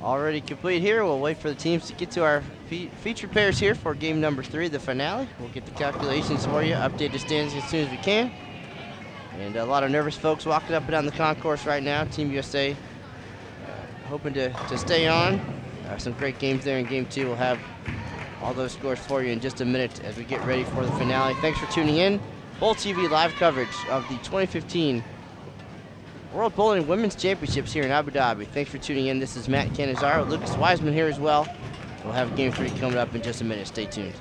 already complete here. We'll wait for the teams to get to our featured pairs here for game number 3, the finale. We'll get the calculations for you, update the standings as soon as we can. And a lot of nervous folks walking up and down the concourse right now. Team USA hoping to stay on. Some great games there in game 2. We'll have all those scores for you in just a minute as we get ready for the finale. Thanks for tuning in. Bowl TV live coverage of the 2015 World Bowling Women's Championships here in Abu Dhabi. Thanks for tuning in. This is Matt Canizaro, Lucas Wiseman here as well. We'll have game 3 coming up in just a minute. Stay tuned.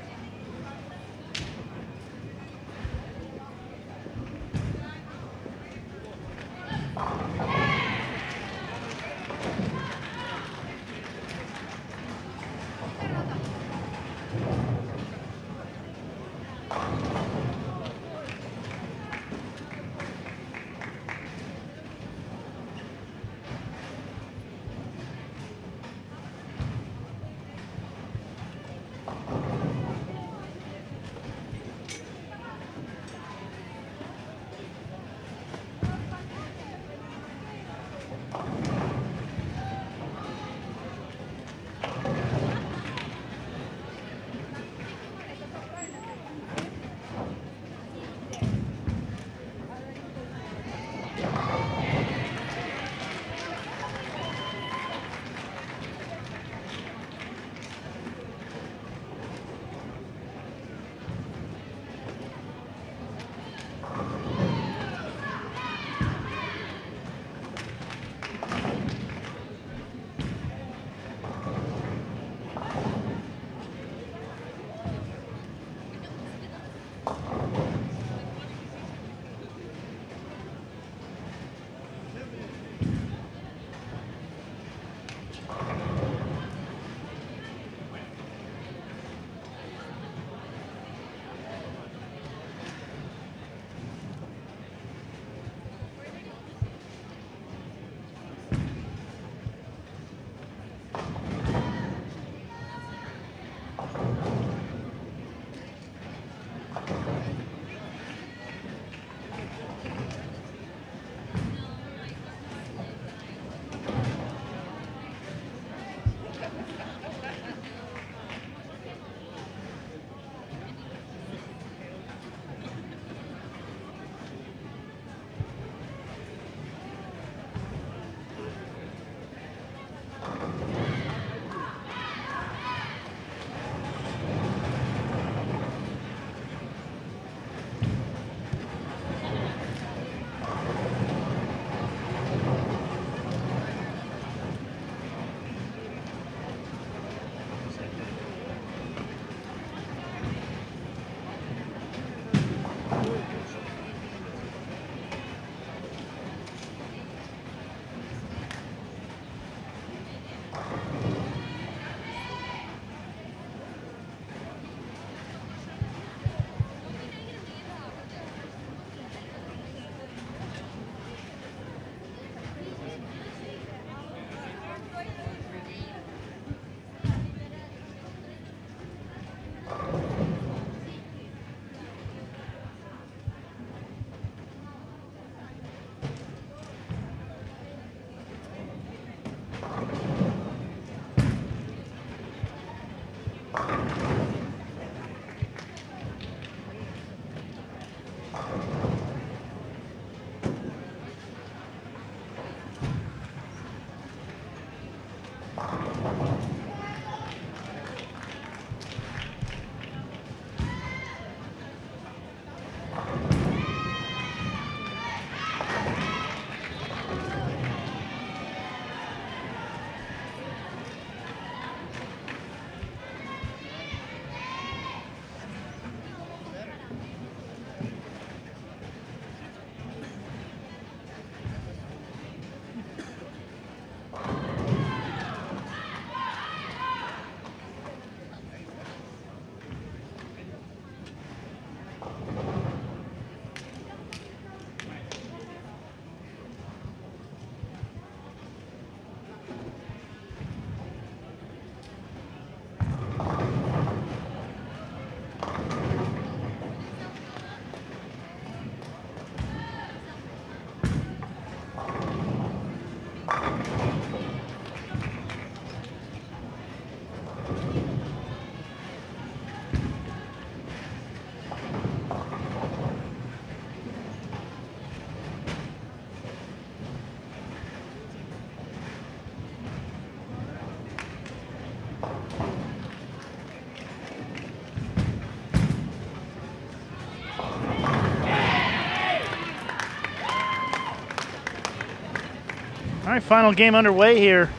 All right, final game underway here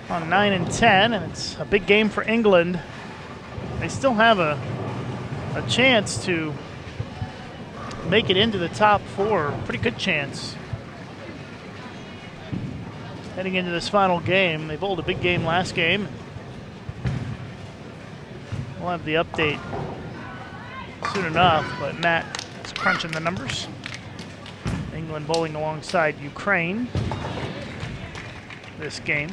on 9 and 10, and it's a big game for England. They still have a chance to make it into the top four. Pretty good chance. Heading into this final game, they bowled a big game last game. We'll have the update soon enough, but Matt is crunching the numbers. England bowling alongside Ukraine this game.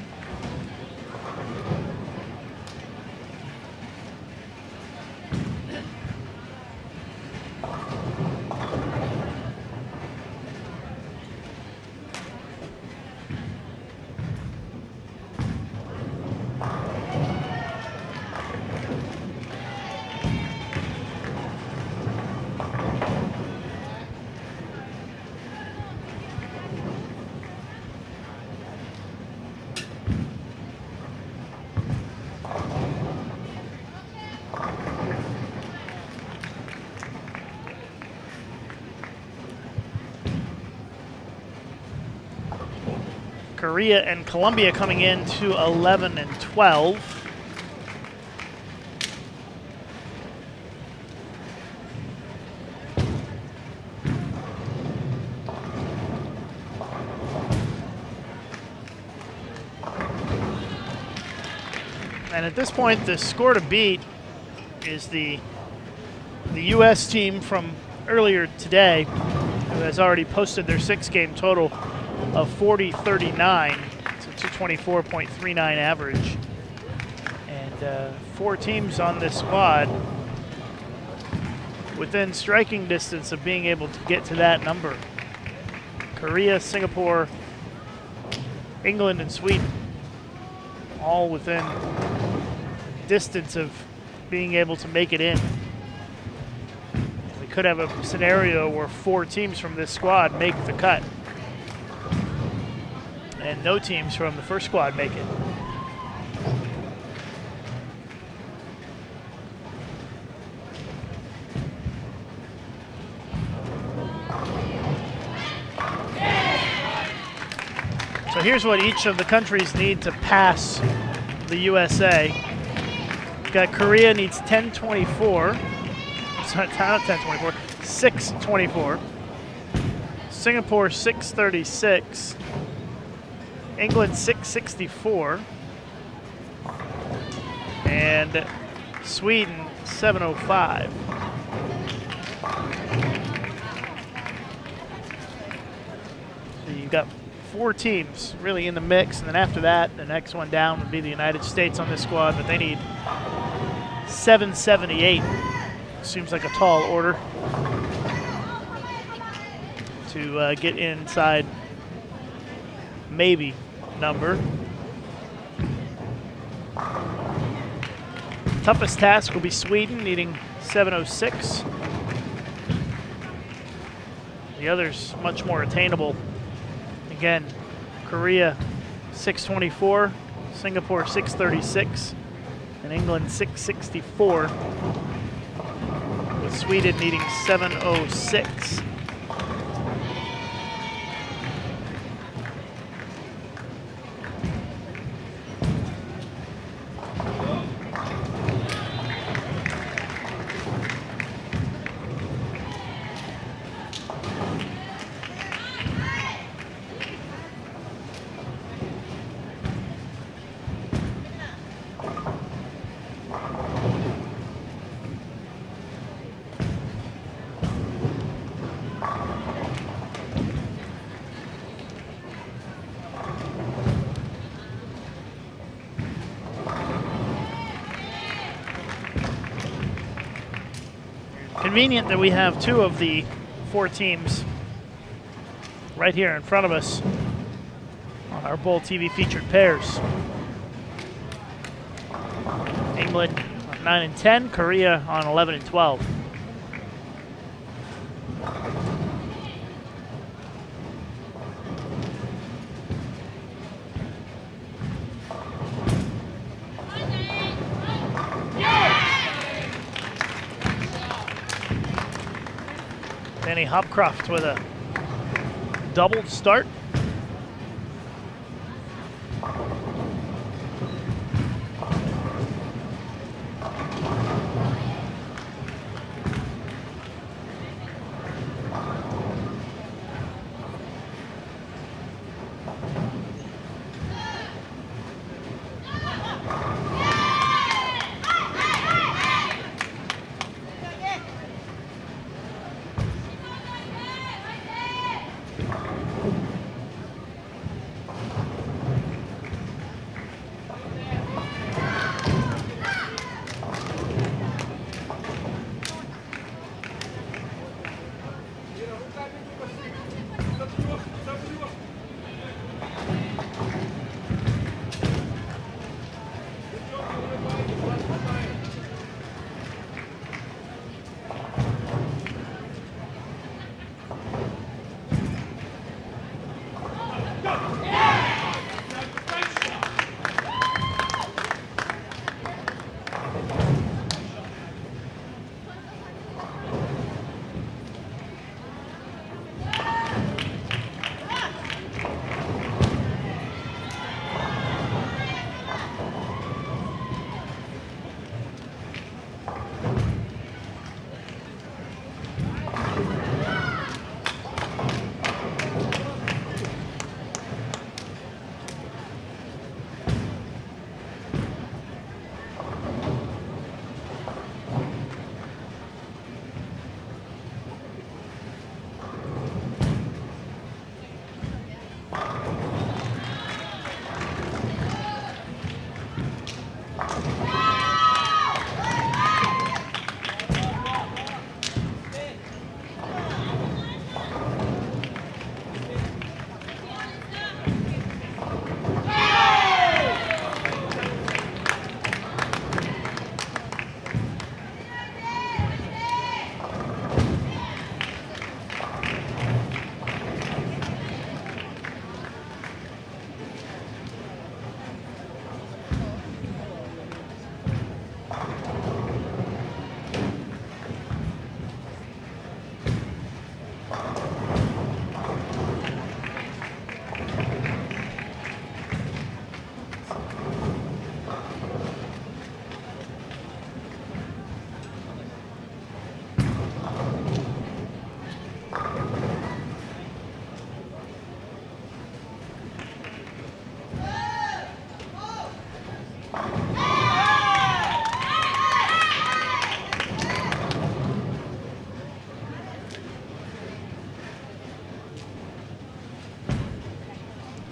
Korea and Colombia coming in to 11 and 12. And at this point, the score to beat is the U.S. team from earlier today, who has already posted their 6-game total of 40-39. It's a 224.39 average. And 4 teams on this squad within striking distance of being able to get to that number. Korea, Singapore, England, and Sweden, all within distance of being able to make it in. We could have a scenario where 4 teams from this squad make the cut and no teams from the first squad make it. So here's what each of the countries need to pass the USA. We've got Korea needs 10-24. Sorry, not 10-24, 6-24. Singapore 6-36. England 6-64. And Sweden 7-05. So you've got 4 teams really in the mix, and then after that, the next one down would be the United States on this squad, but they need 778. Seems like a tall order to get inside maybe number. Toughest task will be Sweden, needing 706. The others much more attainable. Again, Korea 624, Singapore 636, and England 664, with Sweden needing 706. Convenient that we have 2 of the 4 teams right here in front of us on our Bowl TV featured pairs. England on 9 and 10, Korea on 11 and 12. Danny Hopcroft with a doubled start.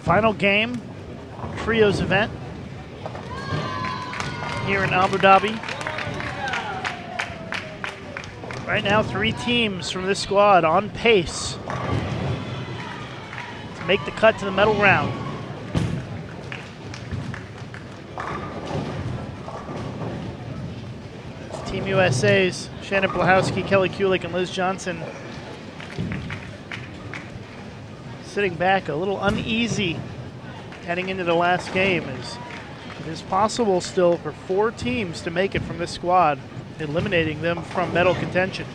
Final game, trios event here in Abu Dhabi. Right now, 3 teams from this squad on pace to make the cut to the medal round. It's Team USA's Shannon Blahowski, Kelly Kulik, and Liz Johnson sitting back a little uneasy heading into the last game. It is possible still for 4 teams to make it from this squad, eliminating them from medal contention.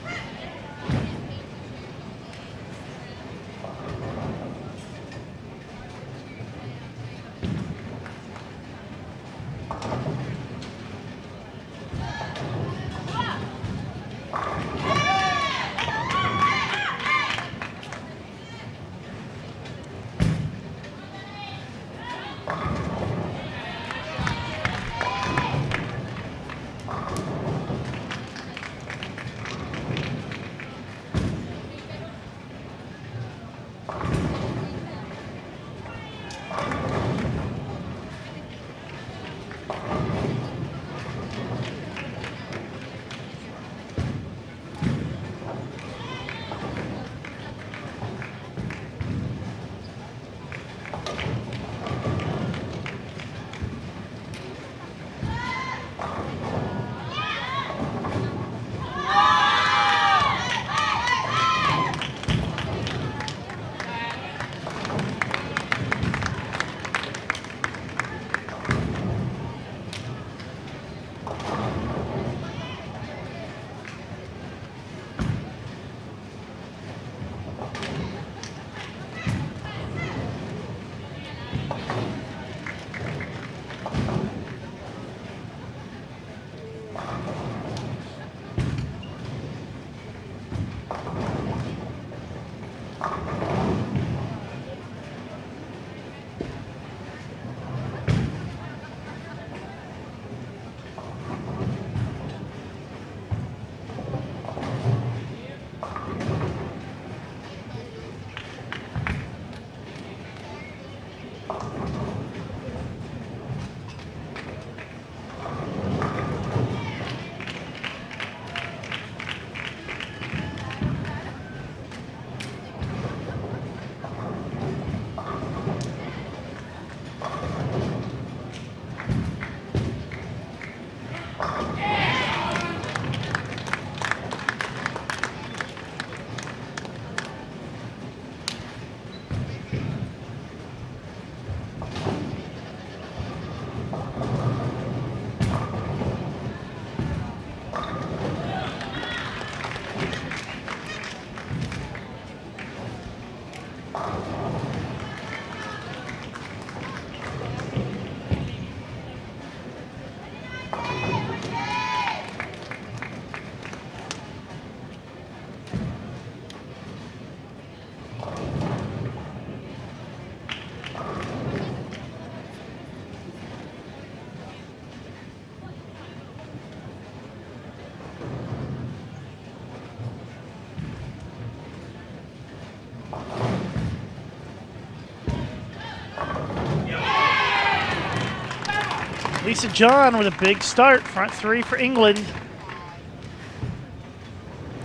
Lisa John with a big start, front 3 for England.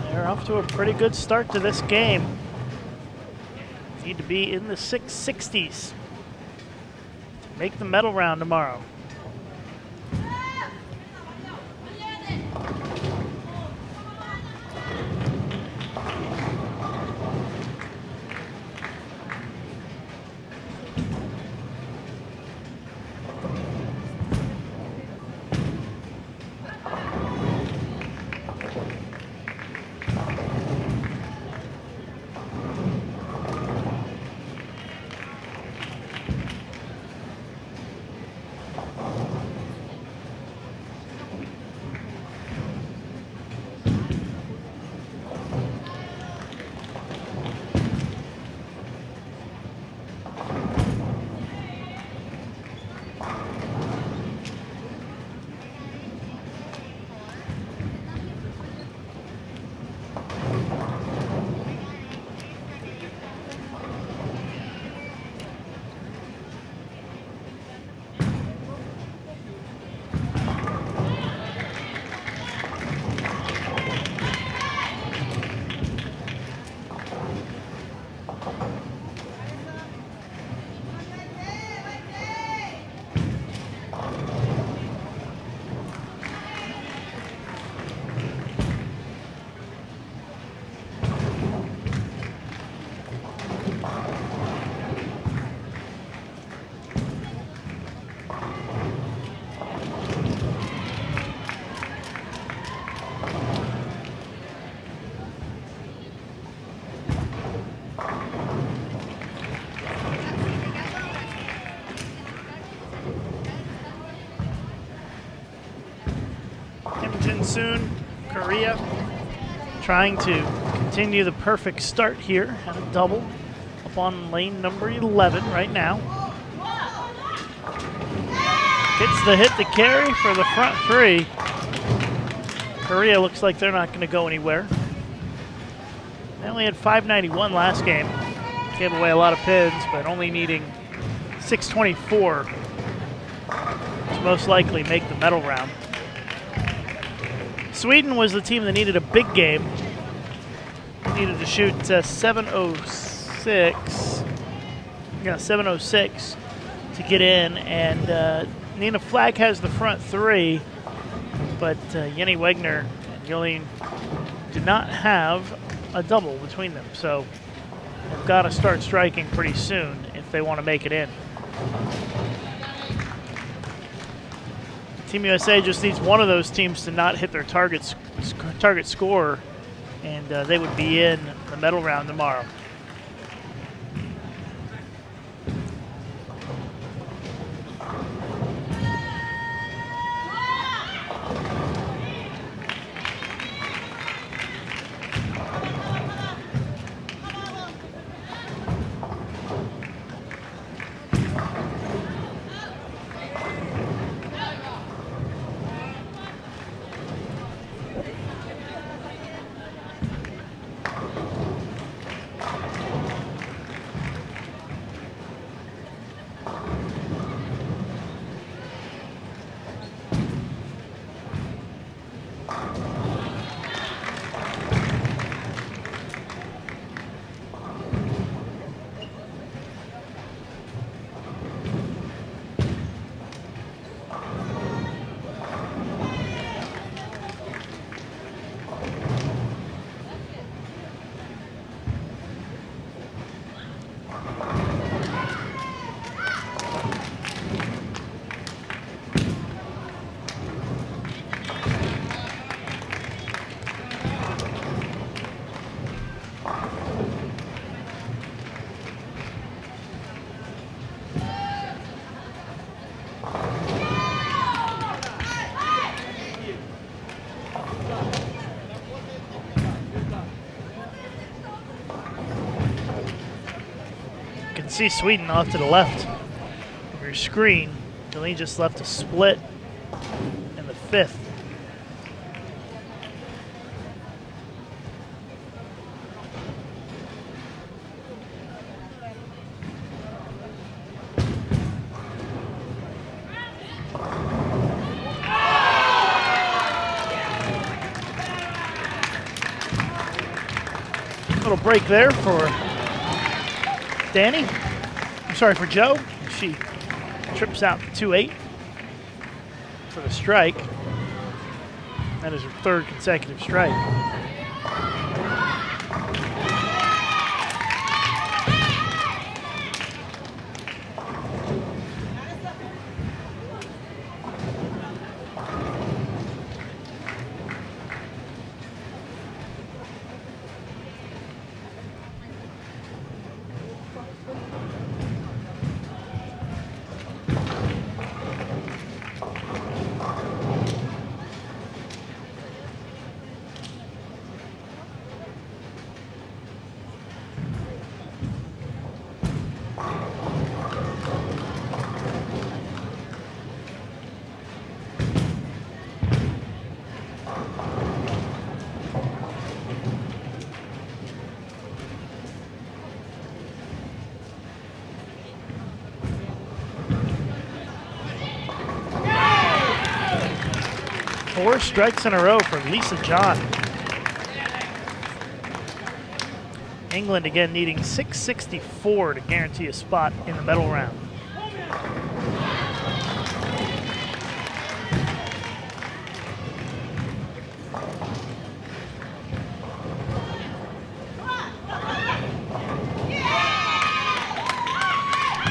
They're off to a pretty good start to this game. Need to be in the 660s to make the medal round tomorrow. soon. Korea trying to continue the perfect start here. Had a double up on lane number 11 right now. Gets the hit to carry for the front three. Korea looks like they're not going to go anywhere. They only had 591 last game. Gave away a lot of pins, but only needing 624 to most likely make the medal round. Sweden was the team that needed a big game. They needed to shoot 706. Yeah, 706 to get in, and Nina Flagg has the front three, but Jenny Wegner and Jolene did not have a double between them, so they've got to start striking pretty soon if they want to make it in. Team USA just needs one of those teams to not hit their target score, and they would be in the medal round tomorrow. See Sweden off to the left of your screen. Jolene just left a split in the fifth. Little break there for Danny. I'm sorry, for Joe. She trips out 2-8 for the strike. That is her third consecutive strike. Four strikes in a row for Lisa John. England again needing 664 to guarantee a spot in the medal round.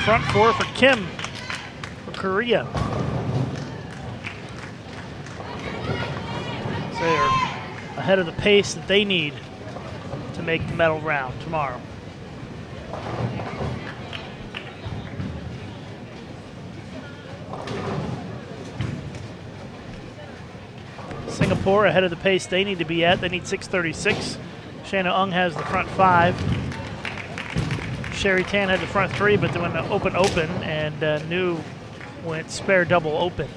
Front four for Kim for Korea. They are ahead of the pace that they need to make the medal round tomorrow. Singapore ahead of the pace they need to be at. They need 6:36. Shayna Ung has the front 5. Sherry Tan had the front 3, but they went open, and New went spare double open.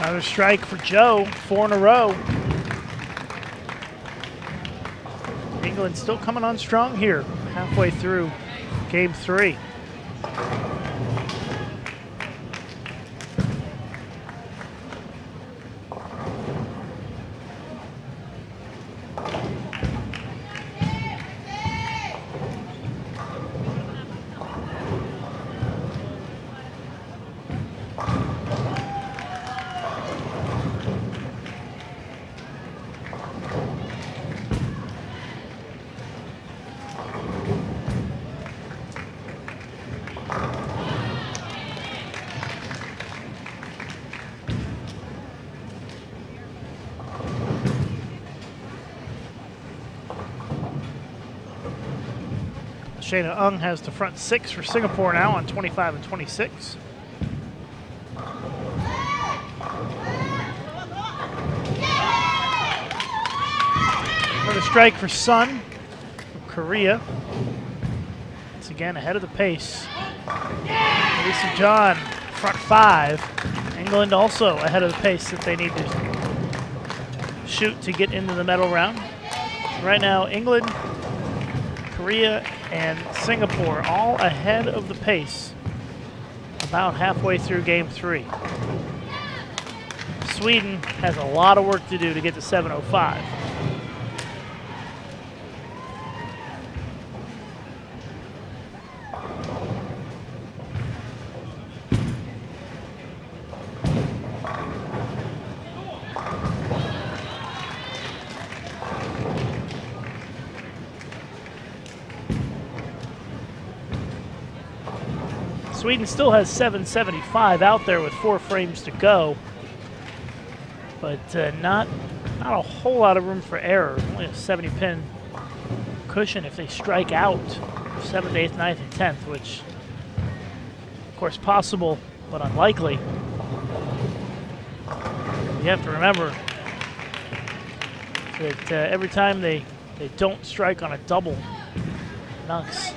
Another strike for Joe, 4 in a row. England still coming on strong here, halfway through game 3. Shayna Ung has the front 6 for Singapore now on 25 and 26. Another strike for Sun from Korea. Once again ahead of the pace. Lisa John, front 5. England also ahead of the pace that they need to shoot to get into the medal round. Right now, England, Korea, and Singapore all ahead of the pace about halfway through game 3. Sweden has a lot of work to do to get to 7:05. Sweden still has 775 out there with 4 frames to go, but not a whole lot of room for error. Only a 70-pin cushion if they strike out 7th, 8th, 9th, and 10th, which, of course, possible but unlikely. You have to remember that every time they don't strike on a double, knocks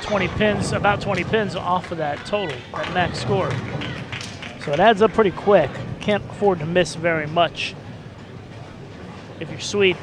20 pins, about 20 pins off of that total, that max score. So it adds up pretty quick. Can't afford to miss very much if you're Sweden.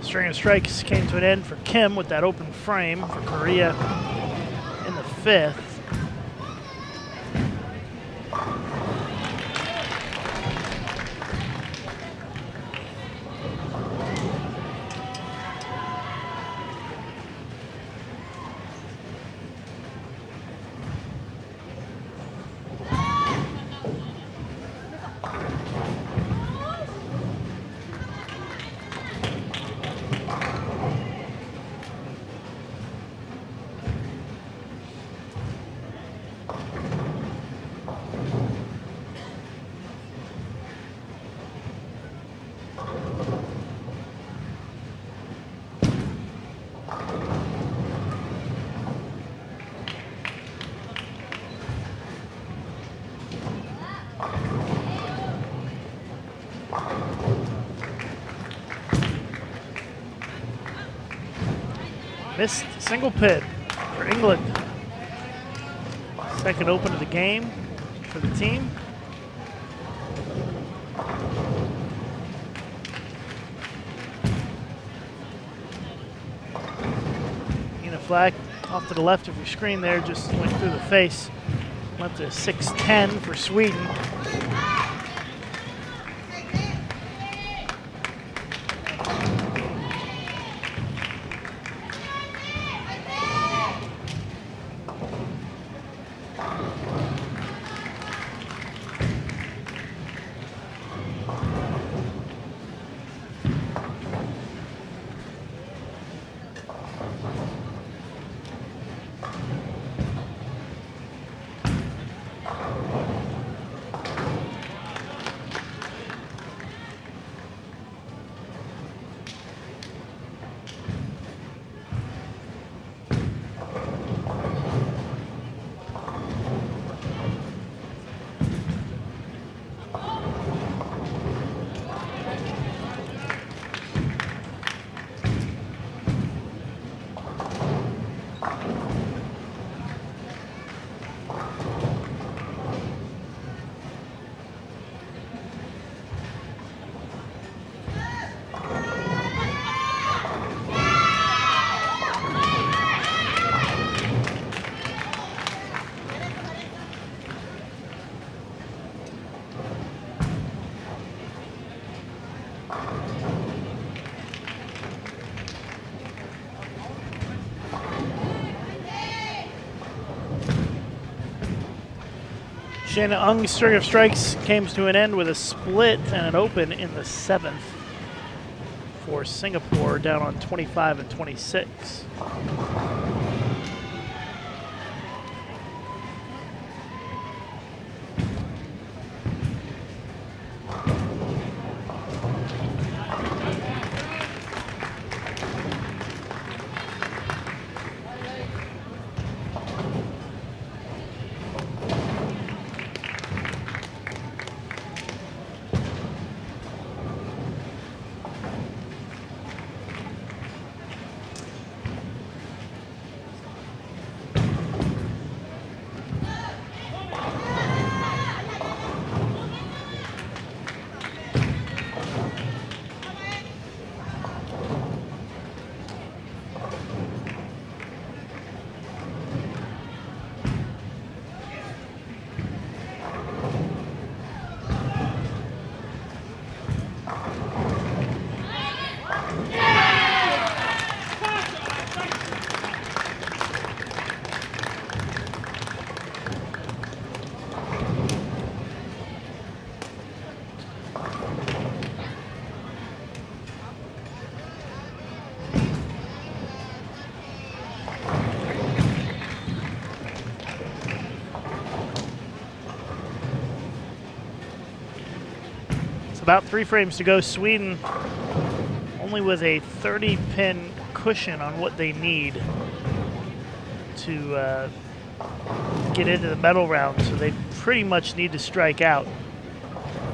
String of strikes came to an end for Kim with that open frame for Korea in the 5th. Missed single pin for England. Second open of the game for the team. Flag off to the left of your screen there, just went through the face. Went to 6-10 for Sweden. Shanna Ung's string of strikes came to an end with a split and an open in the 7th for Singapore, down on 25 and 26. about 3 frames to go. Sweden only with a 30-pin cushion on what they need to get into the medal round, so they pretty much need to strike out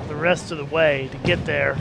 the rest of the way to get there.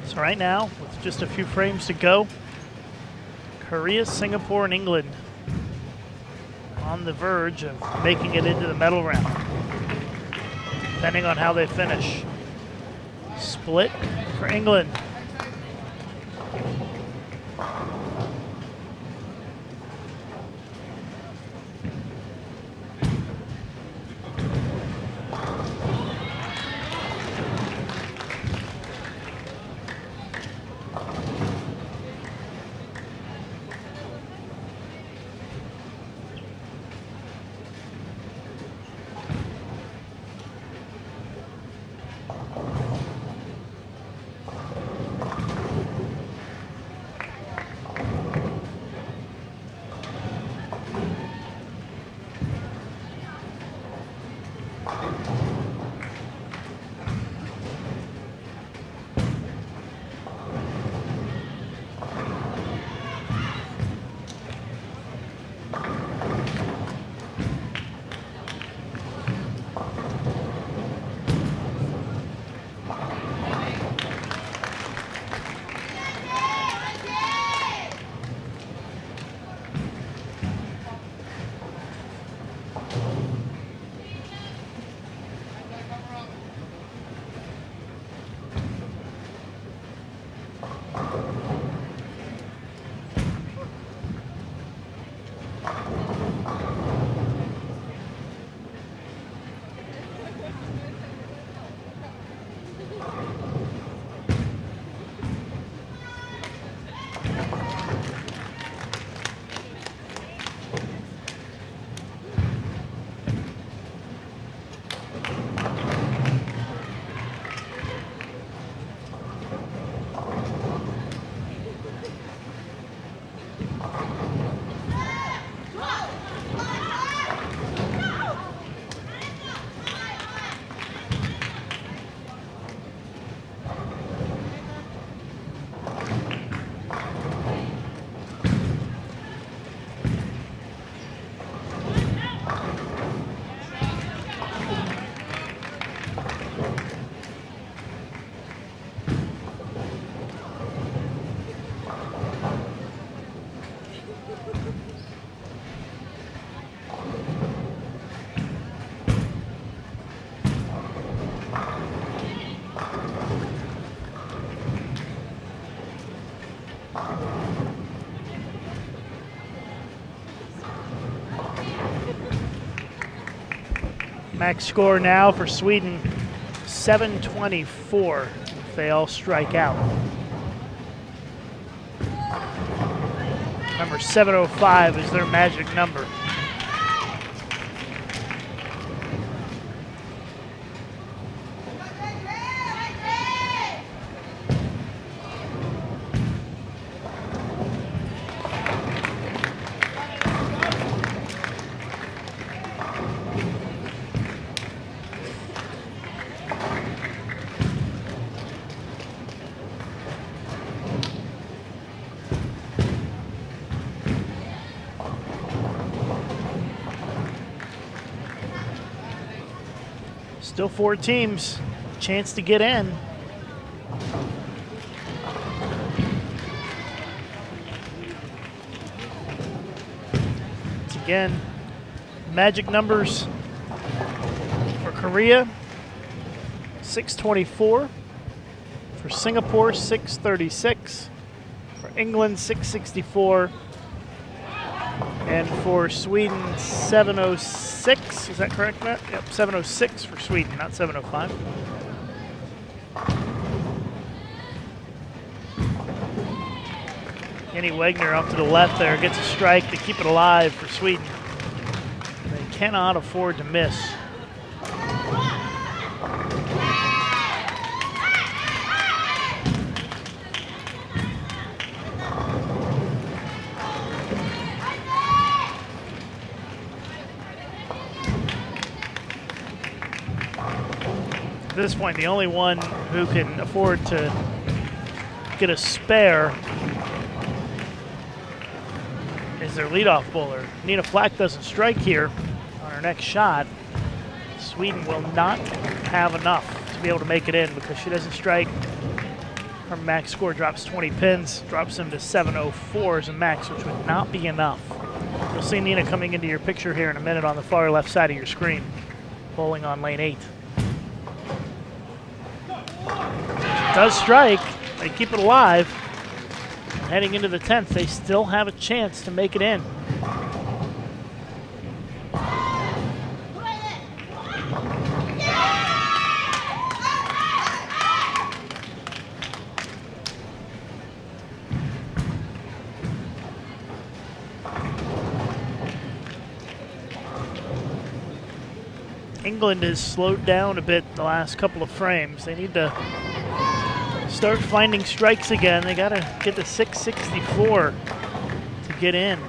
So right now, with just a few frames to go, Korea, Singapore, and England on the verge of making it into the medal round, depending on how they finish. Split for England. Max score now for Sweden, 724 if they all strike out. Remember, 705 is their magic number. Still 4 teams. Chance to get in. Once again, magic numbers for Korea, 624. For Singapore, 636. For England, 664. And for Sweden, 706. Is that correct, Matt? Yep, 706 for Sweden, not 705. Kenny Wegner up to the left there gets a strike to keep it alive for Sweden. They cannot afford to miss. At this point, the only one who can afford to get a spare is their leadoff bowler. Nina Flack doesn't strike here on her next shot. Sweden will not have enough to be able to make it in because she doesn't strike. Her max score drops 20 pins, drops them to 704 as a max, which would not be enough. You'll see Nina coming into your picture here in a minute on the far left side of your screen, bowling on lane 8. Does strike. They keep it alive. Heading into the 10th, they still have a chance to make it in. England has slowed down a bit the last couple of frames. They need to start finding strikes again. They got to get to 664 to get in.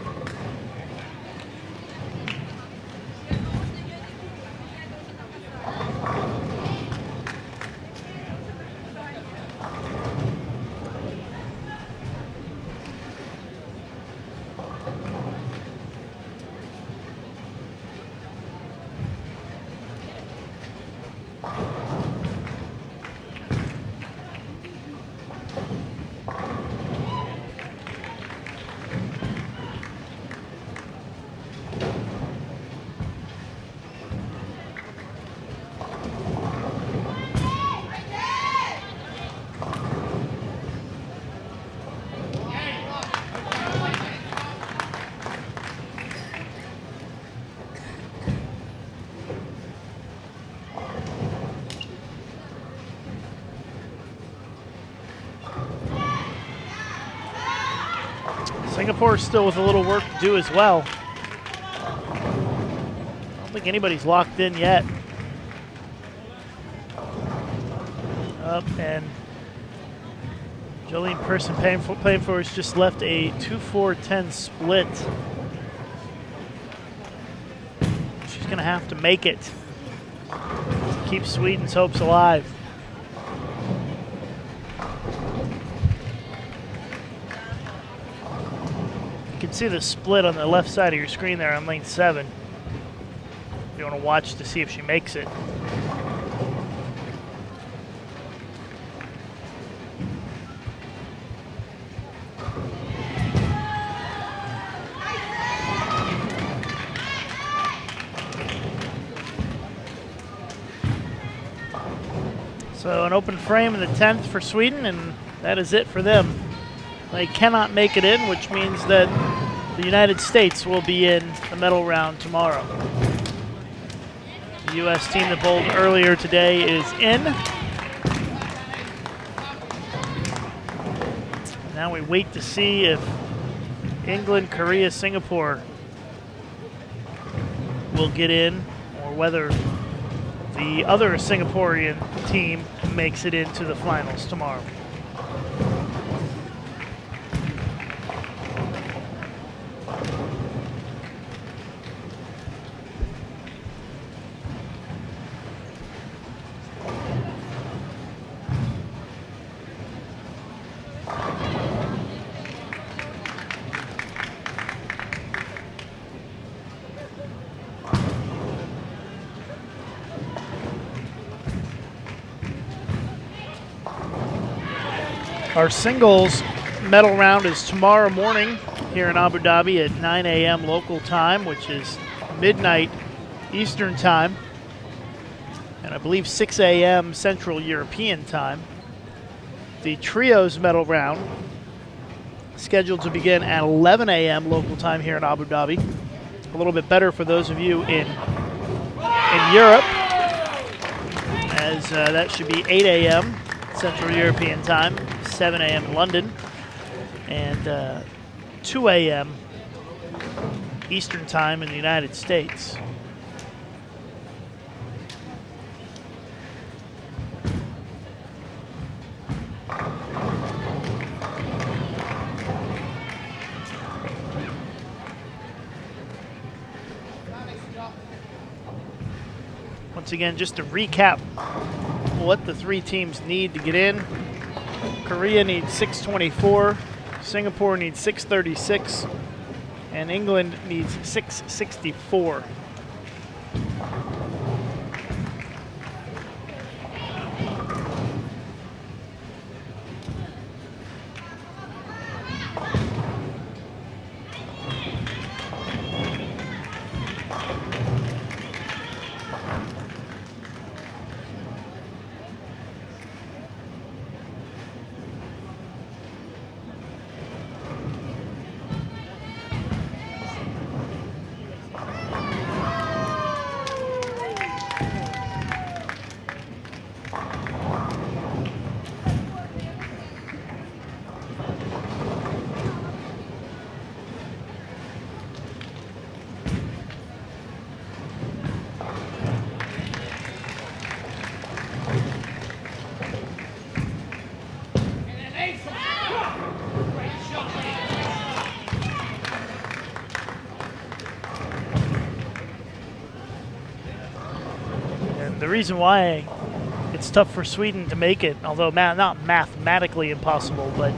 Singapore still with a little work to do as well. I don't think anybody's locked in yet. Up and Jolene Person playing for us just left a 2-4-10 split. She's going to have to make it to keep Sweden's hopes alive. You can see the split on the left side of your screen there on lane 7. If you want to watch to see if she makes it. So an open frame in the 10th for Sweden, and that is it for them. They cannot make it in, which means that the United States will be in the medal round tomorrow. The U.S. team that bowled earlier today is in. Now we wait to see if England, Korea, Singapore will get in, or whether the other Singaporean team makes it into the finals tomorrow. Our singles medal round is tomorrow morning here in Abu Dhabi at 9 a.m. local time, which is midnight Eastern time, and I believe 6 a.m. Central European time. The trios medal round scheduled to begin at 11 a.m. local time here in Abu Dhabi. A little bit better for those of you in Europe, as that should be 8 a.m. Central European time, 7 a.m. London, and 2 a.m. Eastern time in the United States. Once again, just to recap what the three teams need to get in. Korea needs 624, Singapore needs 636, and England needs 664. The reason why it's tough for Sweden to make it, although not mathematically impossible, but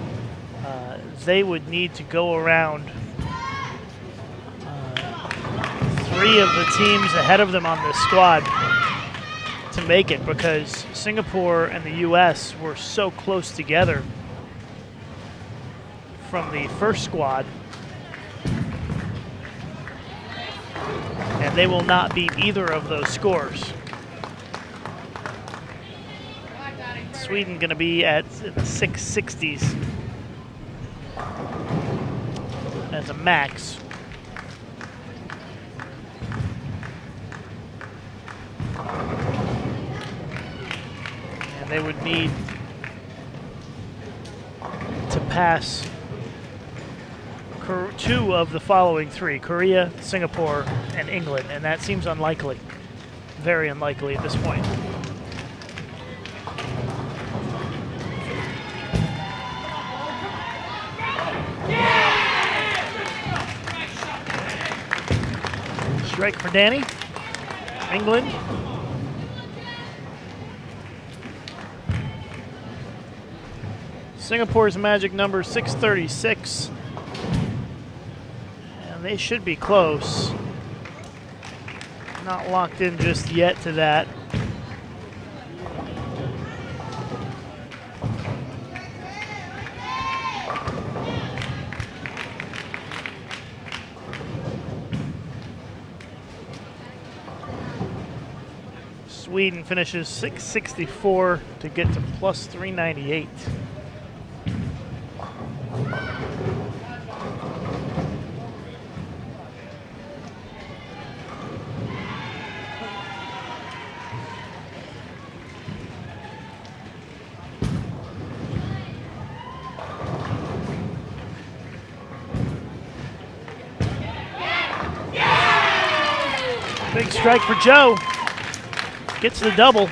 they would need to go around three of the teams ahead of them on this squad to make it, because Singapore and the U.S. were so close together from the first squad, and they will not beat either of those scores. Sweden going to be at the 660s as a max. And they would need to pass two of the following three: Korea, Singapore, and England, and that seems unlikely. Very unlikely at this point. Strike for Danny, England. Singapore's magic number 636. And they should be close. Not locked in just yet to that. Sweden finishes 664 to get to plus 398. Big strike for Joe. Gets the double.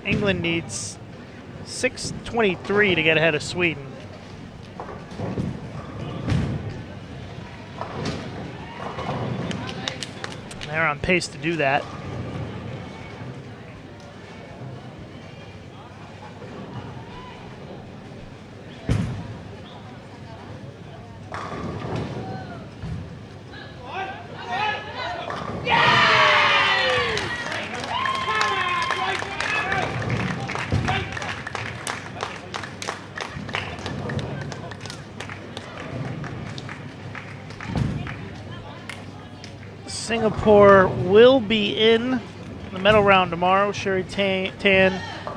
England needs 6:23 to get ahead of Sweden. They're on pace to do that. Singapore will be in the medal round tomorrow. Sherry Tan,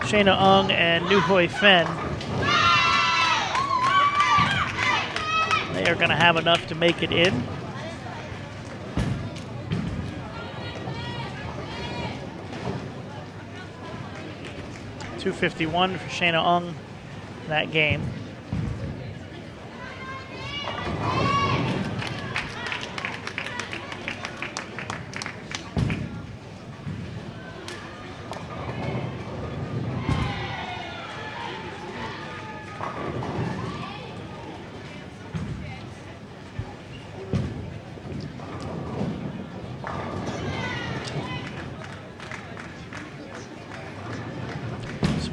Shayna Ung, and Nu Hoi Fen. They are going to have enough to make it in. .251 for Shayna Ung in that game.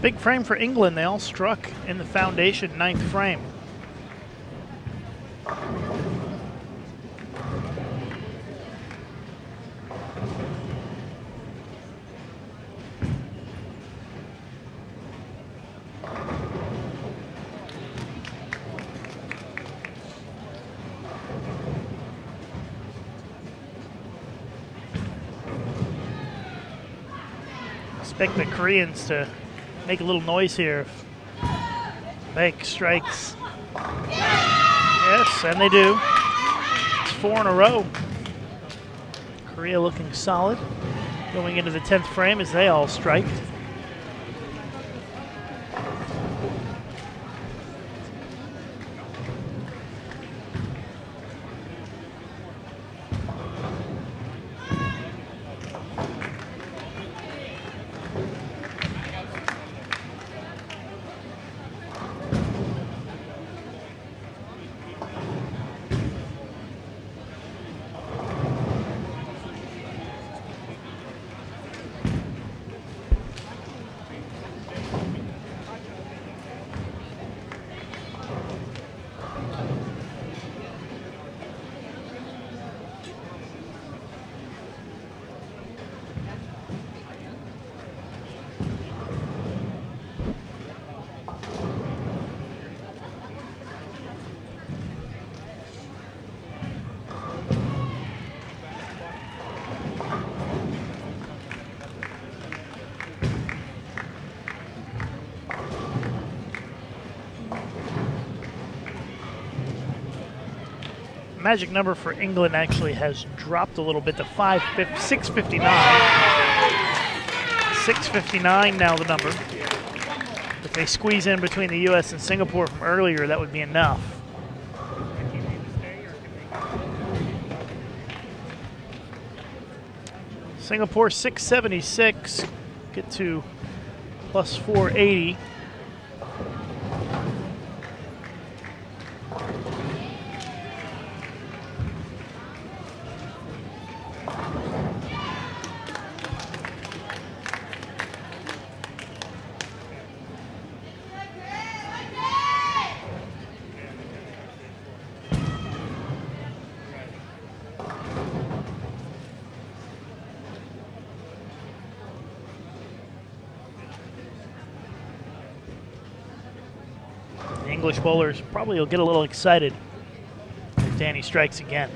Big frame for England. They all struck in the foundation 9th frame. Expect the Koreans to make a little noise here. Bank strikes. Yes, and they do. It's 4 in a row. Korea looking solid. Going into the 10th frame as they all strike. Magic number for England actually has dropped a little bit to 659. 659 now the number. If they squeeze in between the U.S. and Singapore from earlier, that would be enough. Singapore 676, get to plus 480. English bowlers probably will get a little excited if Danny strikes again.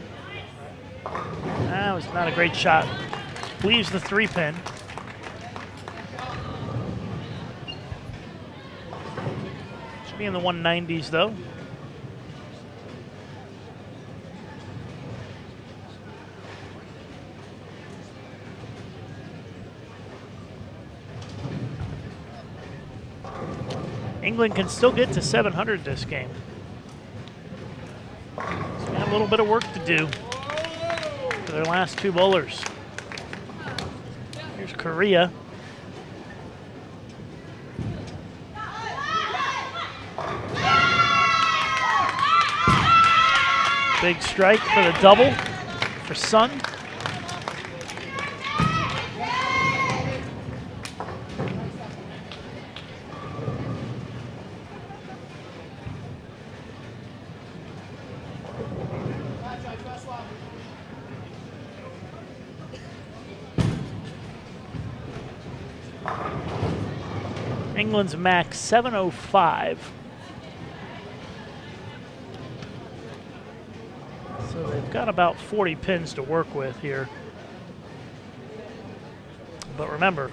That was not a great shot. Leaves the 3-pin. Should be in the 190s though. England can still get to 700 this game. So they have a little bit of work to do for their last two bowlers. Here's Korea. Big strike for the double for Sun. England's max 705. So they've got about 40 pins to work with here. But remember,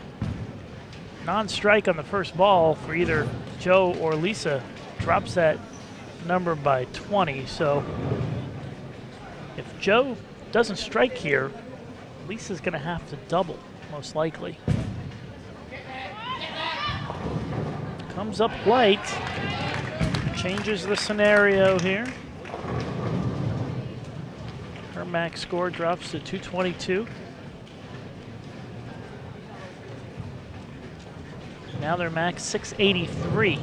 non-strike on the first ball for either Joe or Lisa drops that number by 20. So if Joe doesn't strike here, Lisa's going to have to double, most likely. Comes up light, changes the scenario here. Her max score drops to 222. Now their max 683.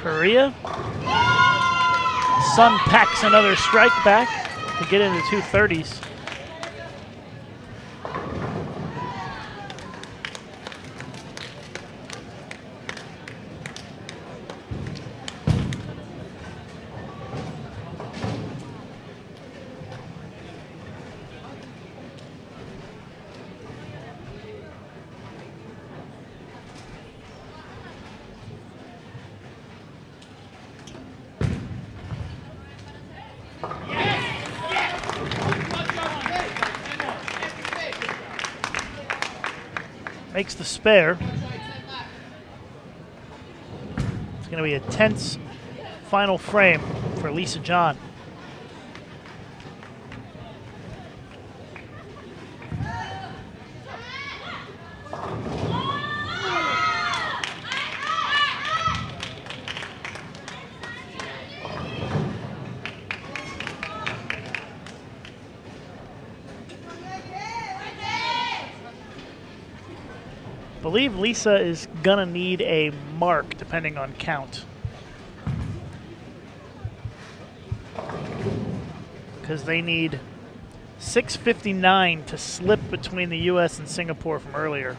Korea. Sun packs another strike back to get into 230s. Makes the spare. It's going to be a tense final frame for Lisa John. I believe Lisa is gonna need a mark depending on count, because they need 659 to slip between the US and Singapore from earlier.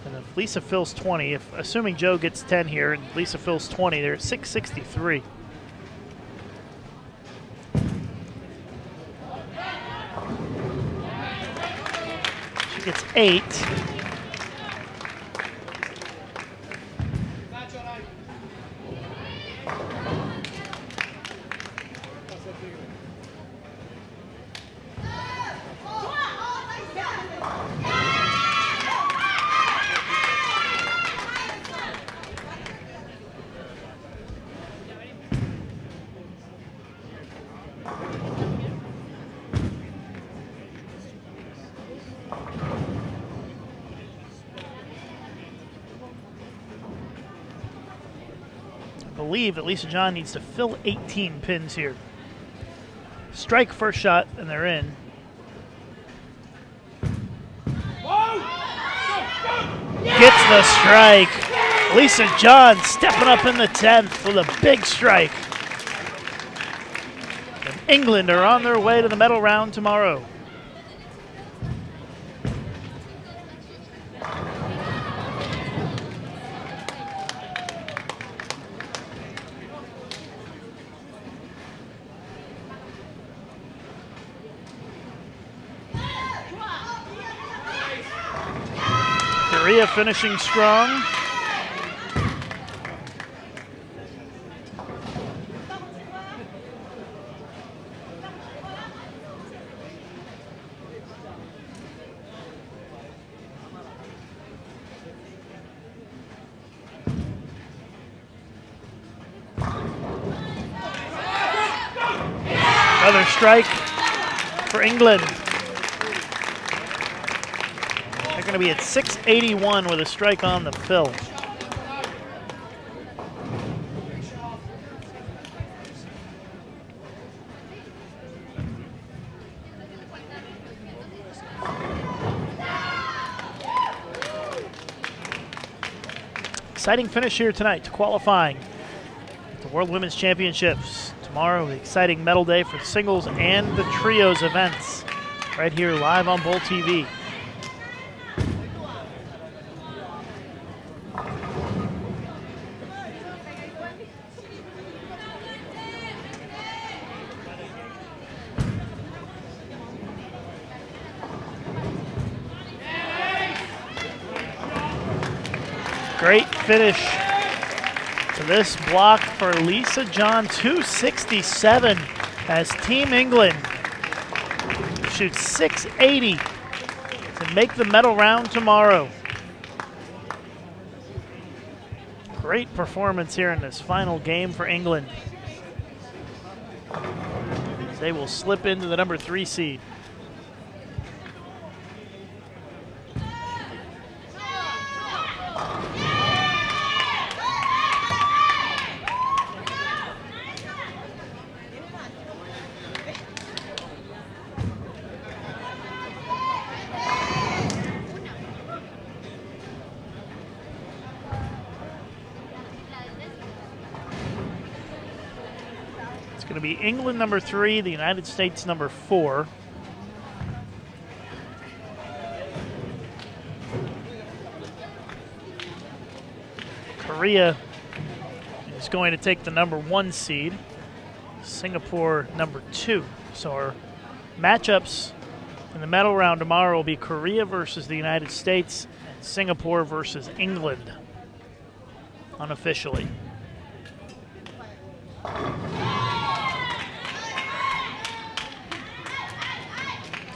And if Lisa fills 20, assuming Joe gets 10 here and Lisa fills 20, they're at 663. It's 8. I believe that Lisa John needs to fill 18 pins here. Strike first shot, and they're in. Gets the strike. Lisa John stepping up in the 10th with a big strike. And England are on their way to the medal round tomorrow. Korea finishing strong. Another strike for England. They're going to be at 681 with a strike on the fill. exciting finish here tonight to qualifying the World Women's Championships. Tomorrow, the exciting medal day for the singles and the trios events. Right here live on Bowl TV. Great finish to this block for Lisa John, 267 as Team England shoots 680 to make the medal round tomorrow. Great performance here in this final game for England. They will slip into the number 3 seed. Going to be England number 3, the United States number 4. Korea is going to take the number 1 seed. Singapore number 2. So our matchups in the medal round tomorrow will be Korea versus the United States and Singapore versus England unofficially.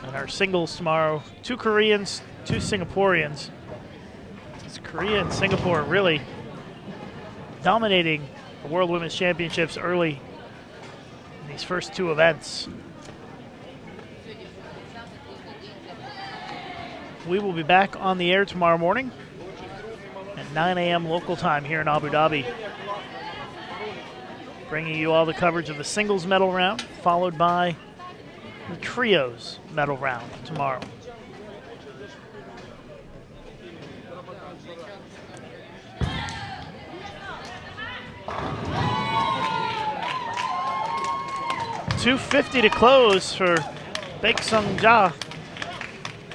And our singles tomorrow, 2 Koreans, 2 Singaporeans. It's Korea and Singapore really dominating the World Women's Championships early in these first 2 events. We will be back on the air tomorrow morning at 9 a.m. local time here in Abu Dhabi, bringing you all the coverage of the singles medal round, followed by the trios medal round tomorrow. $250 to close for Baek Sung Ja.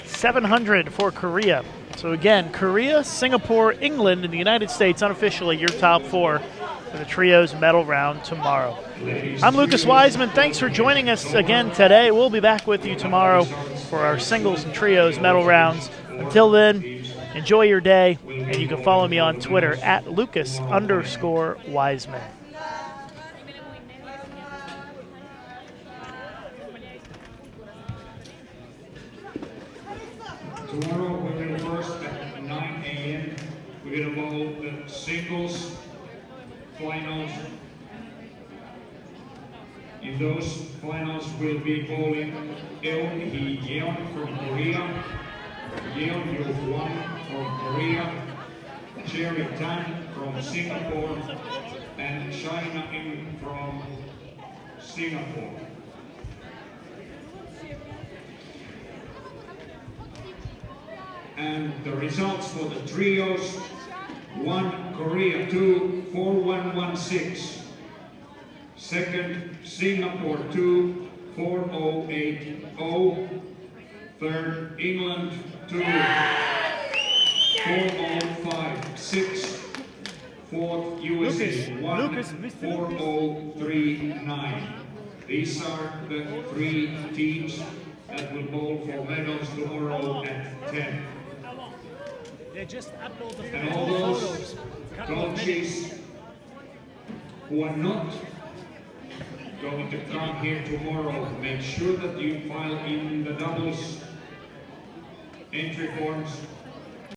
700 for Korea. So again, Korea, Singapore, England, and the United States unofficially your top 4 for the trios medal round tomorrow. I'm Lucas Wiseman. Thanks for joining us again today. We'll be back with you tomorrow for our singles and trios medal rounds. Until then, enjoy your day, and you can follow me on Twitter at Lucas_Wiseman. Tomorrow we're going to first at 9 a.m. We're going to bowl the singles finals. In those finals will be bowling Eun Hee Yeon from Korea, Yeon Yoo-Hwan from Korea, Cherry Tan from Singapore, and China In from Singapore. And the results for the trios: 1 Korea 2 4116, second Singapore 2 4080, third England 2 4056, fourth USA 1 4039. These are the 3 teams that will bowl for medals tomorrow at 10. And all those coaches who are not going to come here tomorrow, make sure that you file in the doubles entry forms